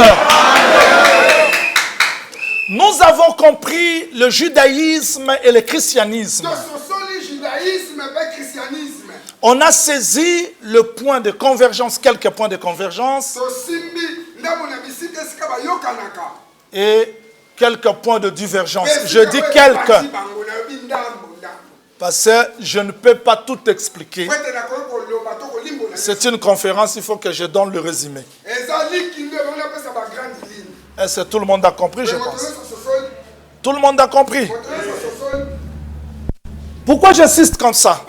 Nous avons compris le judaïsme et le christianisme. On a saisi le point de convergence, quelques points de convergence. Et quelques points de divergence. Je dis quelques. Parce que je ne peux pas tout expliquer. C'est une conférence, il faut que je donne le résumé. Est-ce que tout le monde a compris, je pense? Tout le monde a compris? Pourquoi j'insiste comme ça?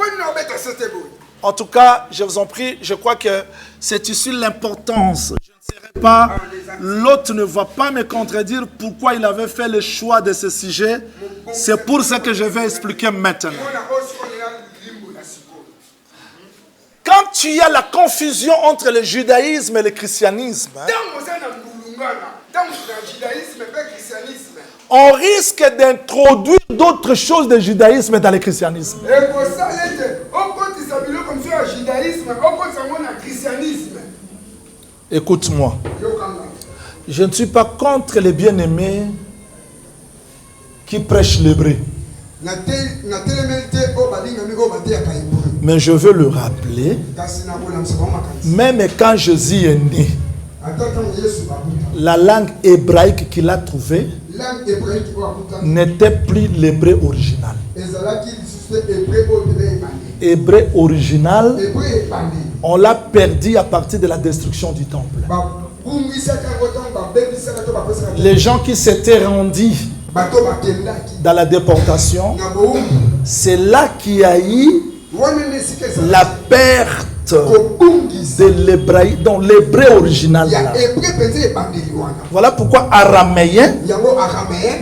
En tout cas, je vous en prie, je crois que c'est ici l'importance. Je ne serai pas, l'autre ne va pas me contredire pourquoi il avait fait le choix de ce sujet. C'est pour ça que je vais expliquer maintenant. Quand tu as la confusion entre le judaïsme et le christianisme, on risque d'introduire d'autres choses de judaïsme dans le christianisme. Écoute-moi. Je ne suis pas contre les bien-aimés qui prêchent l'hébreu. Mais je veux le rappeler, même quand Jésus est né, la langue hébraïque qu'il a trouvée n'était plus l'hébreu original. Hébreu original, on l'a perdu à partir de la destruction du temple. Les gens qui s'étaient rendus dans la déportation, c'est là qu'il y a eu la perte de l'hébraïque, donc l'hébreu original. Là. Voilà pourquoi araméen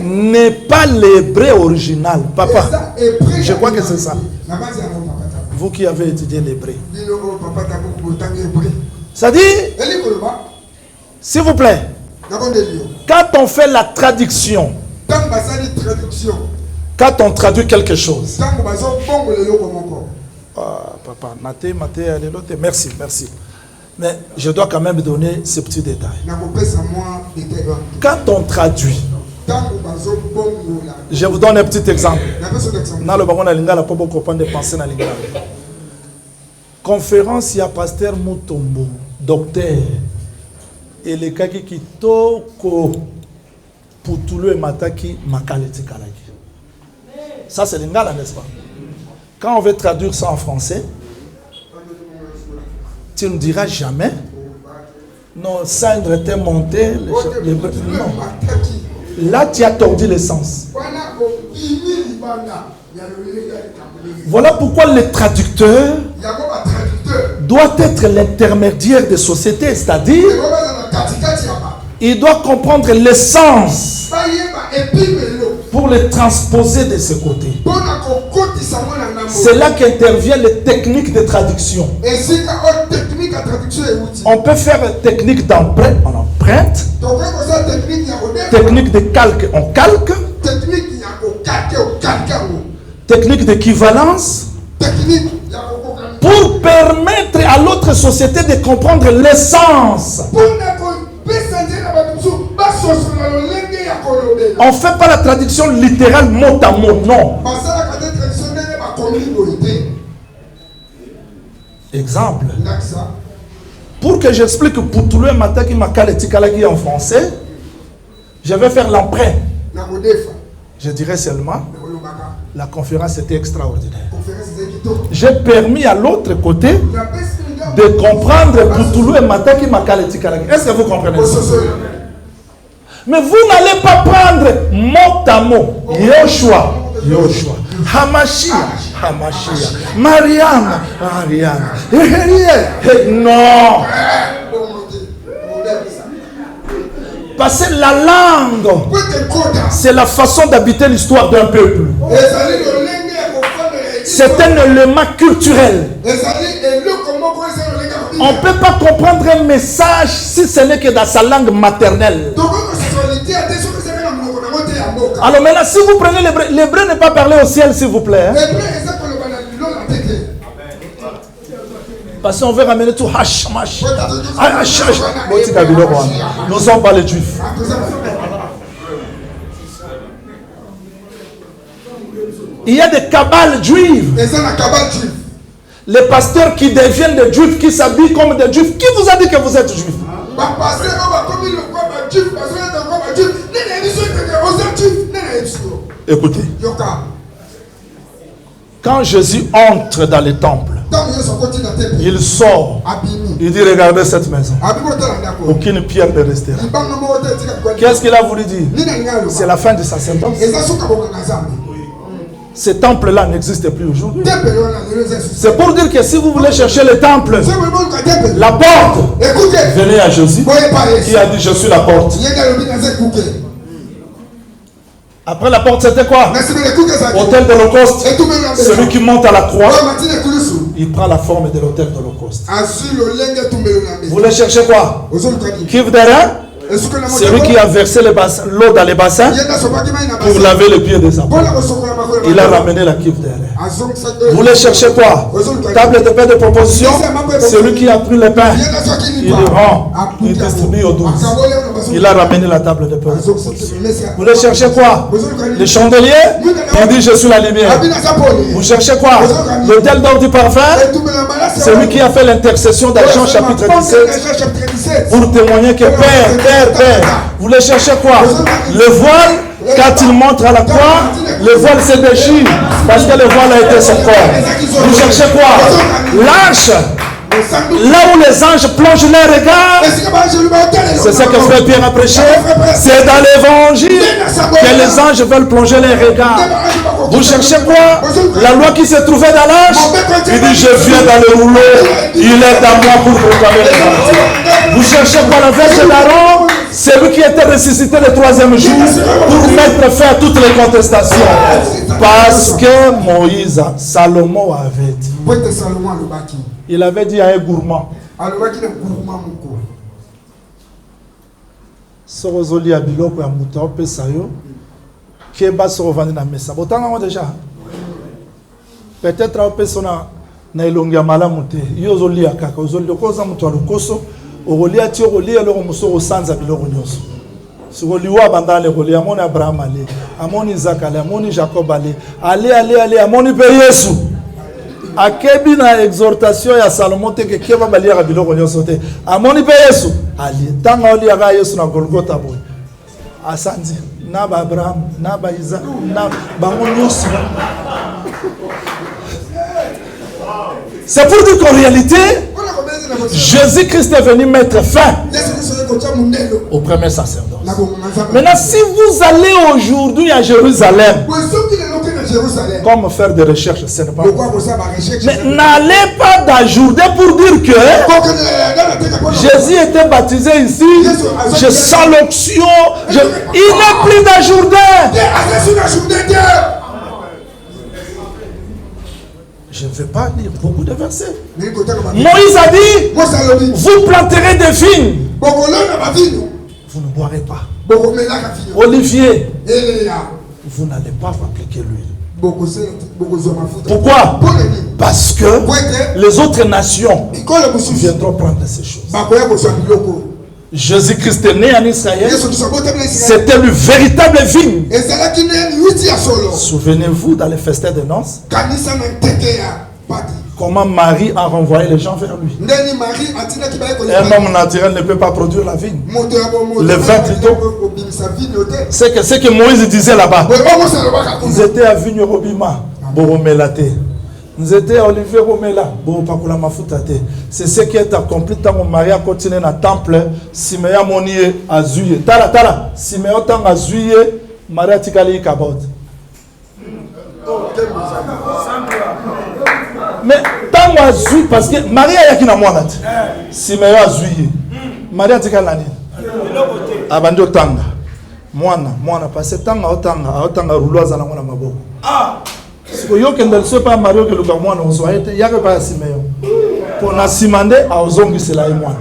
n'est pas l'hébreu original. Papa, je crois que c'est ça. Vous qui avez étudié l'hébreu. Ça dit, s'il vous plaît, quand on fait la traduction, quand on traduit quelque chose, papa, merci, merci. Mais je dois quand même donner ce petit détail. Quand on traduit, je vous donne un petit exemple. Conférence, il y a pasteur Mutombo, docteur, et les cas qui toko Putulu et Mataki Makaleti Kalaki. Ça, c'est l'ingala, n'est-ce pas? Quand on veut traduire ça en français, tu ne diras jamais non, cendre était monté. Non. Là, tu as tordu le sens. Voilà pourquoi le traducteur doit être l'intermédiaire des sociétés, c'est-à-dire il doit comprendre l'essence pour le transposer de ce côté. C'est là qu'interviennent les techniques de traduction. On peut faire technique d'empreinte, on emprunte. Technique de calque, on calque. Technique d'équivalence. Pour permettre à l'autre société de comprendre l'essence. On ne fait pas la traduction littérale mot à mot, non. Exemple. Pour que j'explique Putulu Mataki Makaleti Kalaki en français, je vais faire l'emprunt. Je dirais seulement, la conférence était extraordinaire. J'ai permis à l'autre côté de comprendre Putulu Mataki Makaleti Kalaki. Est-ce que vous comprenez ça? Mais vous n'allez pas prendre mot à mot. Yoshua, Yoshua. Hamashia, Hamashia. Mariam, Mariam. Non. Parce que la langue, c'est la façon d'habiter l'histoire d'un peuple. C'est un élément culturel. On ne peut pas comprendre un message si ce n'est que dans sa langue maternelle. Alors maintenant, si vous prenez l'hébreu n'est pas parlé au ciel, s'il vous plaît. Hein? Parce qu'on veut ramener tout hash, mash. Nous ne sommes pas les juifs. Il y a des cabales juives. Les pasteurs qui deviennent des juifs, qui s'habillent comme des juifs. Qui vous a dit que vous êtes juifs? Écoutez. Quand Jésus entre dans le temple, il sort. Il dit, regardez cette maison. Aucune pierre ne restera. Qu'est-ce qu'il a voulu dire? C'est la fin de sa sentence. Ce temple-là n'existe plus aujourd'hui. C'est pour dire que si vous voulez chercher le temple, la porte, venez à Jésus qui a dit, je suis la porte. Après la porte, c'était quoi? Autel de l'Holocauste. Celui qui monte à la croix, il prend la forme de l'autel de l'Holocauste. Vous voulez chercher quoi? Kivdera, celui qui a versé l'eau dans les bassins pour laver les pieds des apôtres. Il a ramené la cuve derrière. Vous voulez chercher quoi? Table de pain de proposition. Celui qui a pris le pain, il le rend. Il distribue aux 12. Il a ramené la table de pain. Vous voulez chercher quoi? Le chandelier, il dit je suis la lumière. Vous cherchez quoi? L'autel d'or du parfum, celui qui a fait l'intercession dans Jean chapitre 17 pour témoigner que Père, vous voulez chercher quoi? Le voile, quand il montre à la croix, le voile se déchire parce que le voile a été son corps. Vous cherchez quoi? L'arche, là où les anges plongent leur regard, c'est ce que frère Pierre a prêché. C'est dans l'évangile que les anges veulent plonger leur regard. Vous cherchez quoi? La loi qui se trouvait dans l'arche. Il dit je viens dans le rouleau, il est à moi pour proclamer les grands. Vous cherchez quoi? La verge d'Aaron, c'est lui qui était ressuscité le 3e jour pour mettre fin à toutes les contestations. Parce que Moïse, Salomon avait dit, il avait dit à un gourmand, Sorozoli a biloko ya muta opesa yo keba sorovandi na mesa. Botanga déjà. Peut-être opesa na elongi ya malamu te. Yo zoli ya kaka, zoli koza mutu ya lukoso, ogolia ti ogolia loko musoko sanza biloko nyoso. Sogoliwa banda le golia amoni Abraham ale, amoni Isaac ale, amoni Jacob ale, ale amoni pe Yesu. Akebi na exhortation ya Salomon te ke keba balia ka biloko nyoso te. Amoni pe Yesu ali tanga oli ya Yesu na Golgotha boy. Asandi na ba Abraham, na ba Isaac, na bango nyoso. C'est pour dire qu'en réalité, Jésus-Christ est venu mettre fin au premier sacerdoce. Maintenant, si vous allez aujourd'hui à Jérusalem, comme faire des recherches, c'est pas bon. Mais n'allez pas d'ajouter pour dire que Jésus était baptisé ici, je sens l'onction, il n'est plus d'ajouter. Je ne vais pas lire beaucoup de versets. Moïse a dit, vous planterez des vignes, vous ne boirez pas. Olivier, vous n'allez pas appliquer l'huile. Pourquoi? Parce que les autres nations viendront prendre ces choses. Jésus-Christ est né en Israël. C'était le véritable vigne. Souvenez-vous dans les festins de noces, comment Marie a renvoyé les gens vers lui. Un homme naturel ne peut pas produire la vigne. Le vin plutôt. C'est ce que Moïse disait là-bas. Ils étaient à Vigne Robima, Boromelate. Nous étions à Olivier Romela, c'est ce qui est accompli quand Marie a continué dans le temple. Siméon Monier a zuye. Tala, Siméon tang a zuye, Marie a tikali kabot. Mais tant a zuye parce que Marie a yakina mwana. Siméon a zuye. Marie a tikali nani. Abando tanga. Mwana parce que tanga otanga rouleau za na mwana maboko. Yo kendel so pas Mario que le mwana on soit été yaka pas Siméon pour na simande a ozongi cela et moi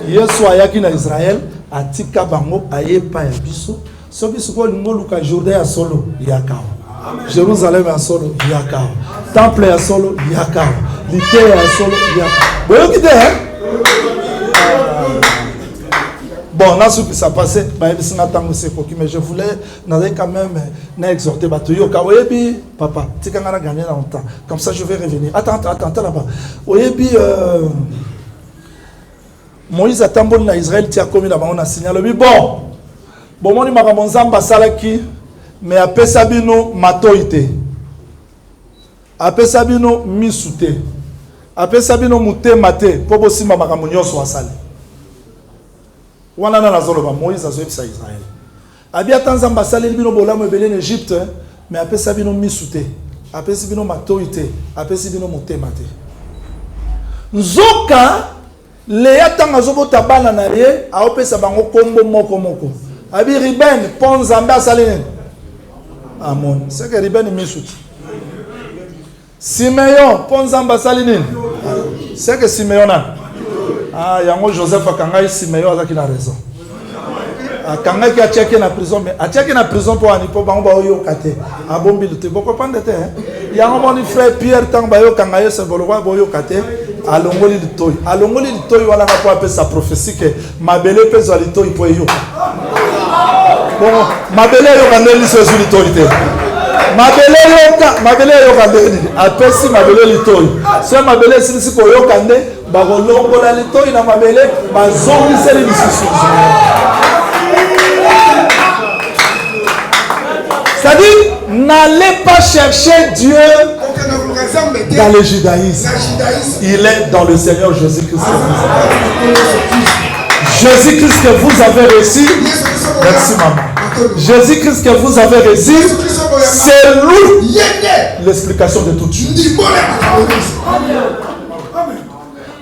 Yesu ayaki na Israël atika bango ayepa ya biso so biso ko ngoluka Jourdain ya solo yaka Jérusalem ya solo yaka temple ya solo yaka lité ya solo yaka boyo kite bon, là, ce qui s'est passé, mais je voulais quand même exhorter Batoyo. Papa, tu as gagné longtemps. Comme ça, je vais revenir. Attends là-bas. Moïse a tambouré en Israël, tu as commis là-bas, on a signalé. Bon, moi, je suis mais après Sabino, matoïté. Après Sabino, misouté. Après Sabino, mouté, maté. Pour aussi, ma maramonio soit salé. Wana na zoloba Moïse azoyebisa Israël. Abia tanzamba saleli bino bolamu ebele en Égypte, mais apesa bino misute, apesa bino matoite, apesa bino motema te. Nzoka leya tanga zobota bana na ye, aopesa bango kombo moko. Abi Riben pon Zamba salene. Amon, c'est que Riben misute. Simeon pon Zamba salene. C'est que Simeon a. Ah, yango Joseph Akangai Simeon a qui a raison. Quand il a checké la prison, mais a checké la prison pour aller pour bango yo kate. A bombi le te. Vous comprenez te? Il y a un moment où frère Pierre Tambayo Kangayo se volera boyo kate. A longoli le toy. A longoli le toy wala na pour appeler sa prophétie que ma belle pèse le toy pour yo. Bon, ma belle yo kandeli so sur le toy te. Ma belle yo kandeli. Après si ma belle le toy. Si ma belle si ko yo kande, ba golongo la le toy na ma belle, ba zongi se le sisusu. C'est-à-dire, n'allez pas chercher Dieu dans le judaïsme. Il est dans le Seigneur Jésus-Christ. Jésus-Christ que vous avez reçu. Merci maman. Jésus-Christ que vous avez reçu, c'est lui l'explication de toute chose.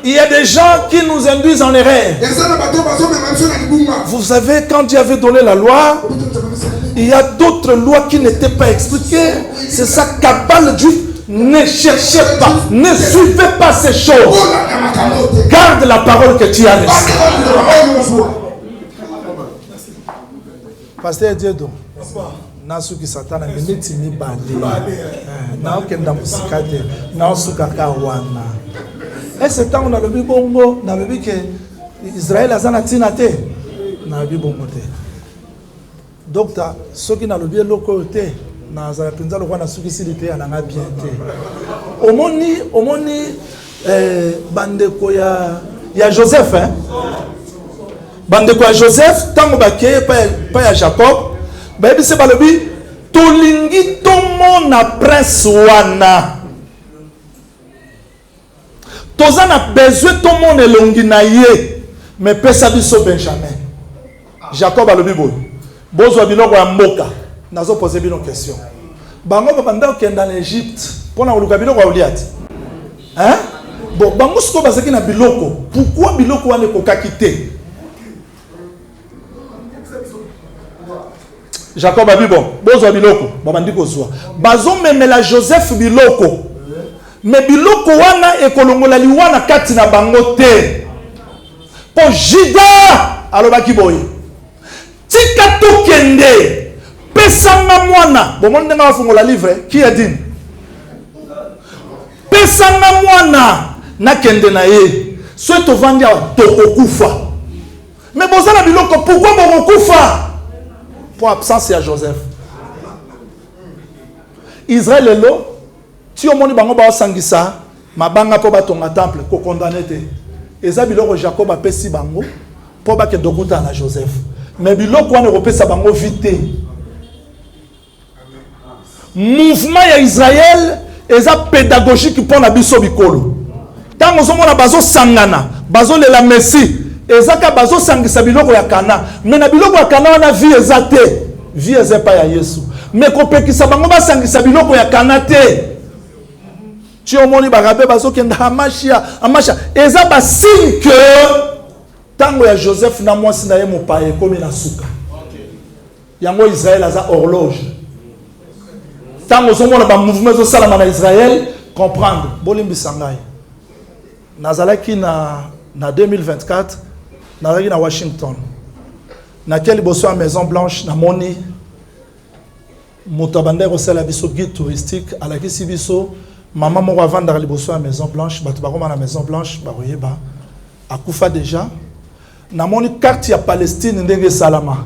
Il y a des gens qui nous induisent en erreur. Vous savez, quand Dieu avait donné la loi, il y a d'autres lois qui n'étaient pas expliquées. C'est ça, Kabbale dit, ne cherchez pas, ne suivez pas ces choses. Garde la parole que tu as reçue. Pasteur Diedo, nasu ki satana miniti mi bande. Na okenda musikate, na osuka kawana. Et ce temps on a le bibongo, na bibi que Israël azana tinate, na bibongo te. Docteur, ceux qui n'ont pas bien côté, na za pinza lo na suki silité ananga bien te. Omoni bande ko ya Joseph hein. Bande ko ya Joseph tango baké pa ya Jacob, ba bi se balobi tolingi tomo na prince wana. Toza na besoin tomo ne longi na ye, mais pesa biso Benjamin. Jacob balobi boy. Bozo biloko ya mboka nazo poser bino question bango babanda okenda na Égypte pona oluka biloko ya oliati hein bon bango siko bazaki na biloko pourquoi biloko wana kokaki te Jacob abi bon bozo biloko babandi kozwa bazo memela Joseph biloko mais biloko wana ekolongola liwana kati na bango te po Juda alobaki boye tika tokende pesanga mwana bomoni ndenga wafungola livre qui a dit pesanga mwana nakende na ye so tovandi tokokufa mais bozala biloko pourquoi bokokufa pour absence ya Joseph Israël lelo ti omoni bango ba osangisa mabanga po batonga temple ko condamné te eza biloko Jacob apesi bango po ba ke dokuta na Joseph. Mais biloko wana kopesa bango vite. Mouvement ya Israël eza pédagogique pour na biso bikolo. Tango zomona bazo sangana, bazo lela Messi, eza ka bazo sangisa biloko ya kana. Mais na biloko ya kana wana vie eza te. Vie eza pa ya Yesu. Mais kopekisa bango ba sangisa biloko ya kana te. Tu omoni barabe bazo kenda amasha, eza ba signe que tango ya Joseph na mwasi na ye mopaye komi na suka. Yango Israël aza horloge. Tango somona ba mouvement zo salama na Israël comprendre bolimbi sangai. Nazalaki na 2024 nazalaki na Washington. Na quel bosso à Maison Blanche na moni moto bandero sala biso guide touristique à la kisi biso maman moko avanda liboso à Maison Blanche bato bakoma na Maison Blanche bakoyeba akufa déjà. Na moni carte ya Palestine ndenge salama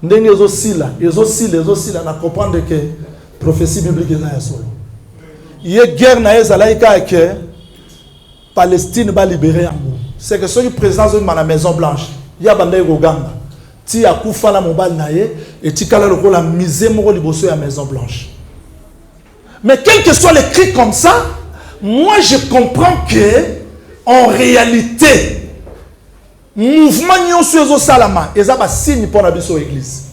ndenge ezosila na comprendre que prophétie biblique est là solo ye guerre na ezalaika que Palestine va libérer yango c'est que ceux qui présents dans la Maison Blanche ya banda egoganga ti akufa la mobile na ye et ti kala lokola misé moko liboso ya Maison Blanche. Mais quel que soit les cris comme ça, moi je comprends que en réalité mouvement nyonso ezo salama eza ba signe pour la biso église.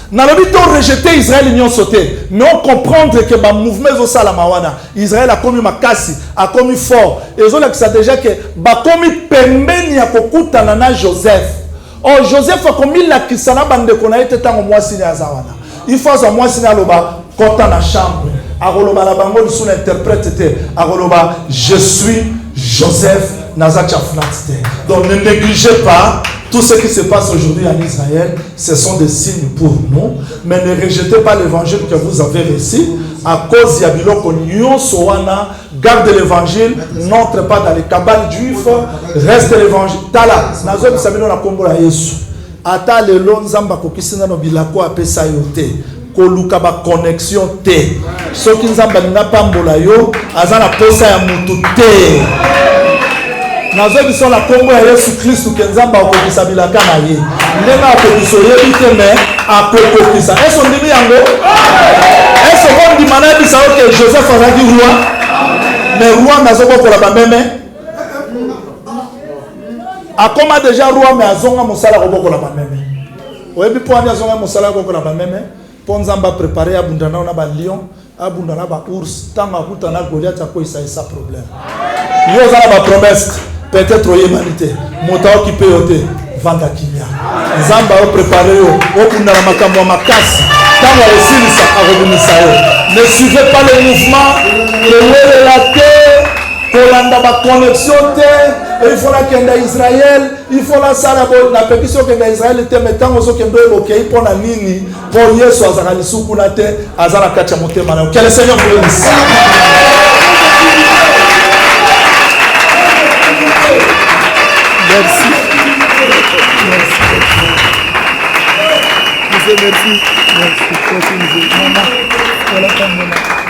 Na lobi to rejeter Israël nyonso te, mais on comprendre que ba mouvement ezo salama wana Israël a commis makasi, a commis fort. Ezo la ça déjà que ba commis pembeni ya kokutana na Joseph. Oh Joseph a commis la kisana bande kona ete tango mwasi ni azawana. Il faut ça mwasi na loba kota na chambre. Aroloba la bango sous l'interprète te. Aroloba je suis Joseph. Donc ne négligez pas Tout ce qui se passe aujourd'hui en Israël, ce sont des signes pour nous. Mais ne rejetez pas l'évangile que vous avez reçu. À cause de Yabiloko Nyon Soana, garde l'évangile, n'entre pas dans les cabales juifs, reste l'évangile. Tala, Nazom Samino na Kombo la Yesu. Ata le lon zamba kokisina no bilako apesa yote. Koluka ba connexion te. Soki nzamba na pambola yo, azana posa ya mutu te. Nazo biso na Kombo ya Yesu Kristo kenzamba okokisa bilaka na ye. Ndenga okokiso ye bite me akokokisa. Eso ndimi yango? Est-ce qu'on dit maintenant que Joseph a dit roi? Mais roi n'a pas pour la même. A comment déjà roi mais a zonga mosala ko pour la même. Oui, puis pour aller zonga mosala ko pour la même. Ponzamba préparer abundana na ba lion, abundana ba ours, tanga kutana Goliath a quoi ça problème. Yo za ba promesse peut-être humanité. Mota occupé yote vanda kimia. Nzamba o préparer yo, o kundana makambo makasi. Ne suivez pas le mouvement, le la terre, pour la connexion terre, il faut la kenda Israël, il faut la salabo, la pétition kenda Israël était mettant aux autres qui pour la nini, pour Yesu azara suku na terre, azara kacha motema. Que le Seigneur vous bénisse. Merci. Merci. Merci. Merci. Maman, voilà ton moment.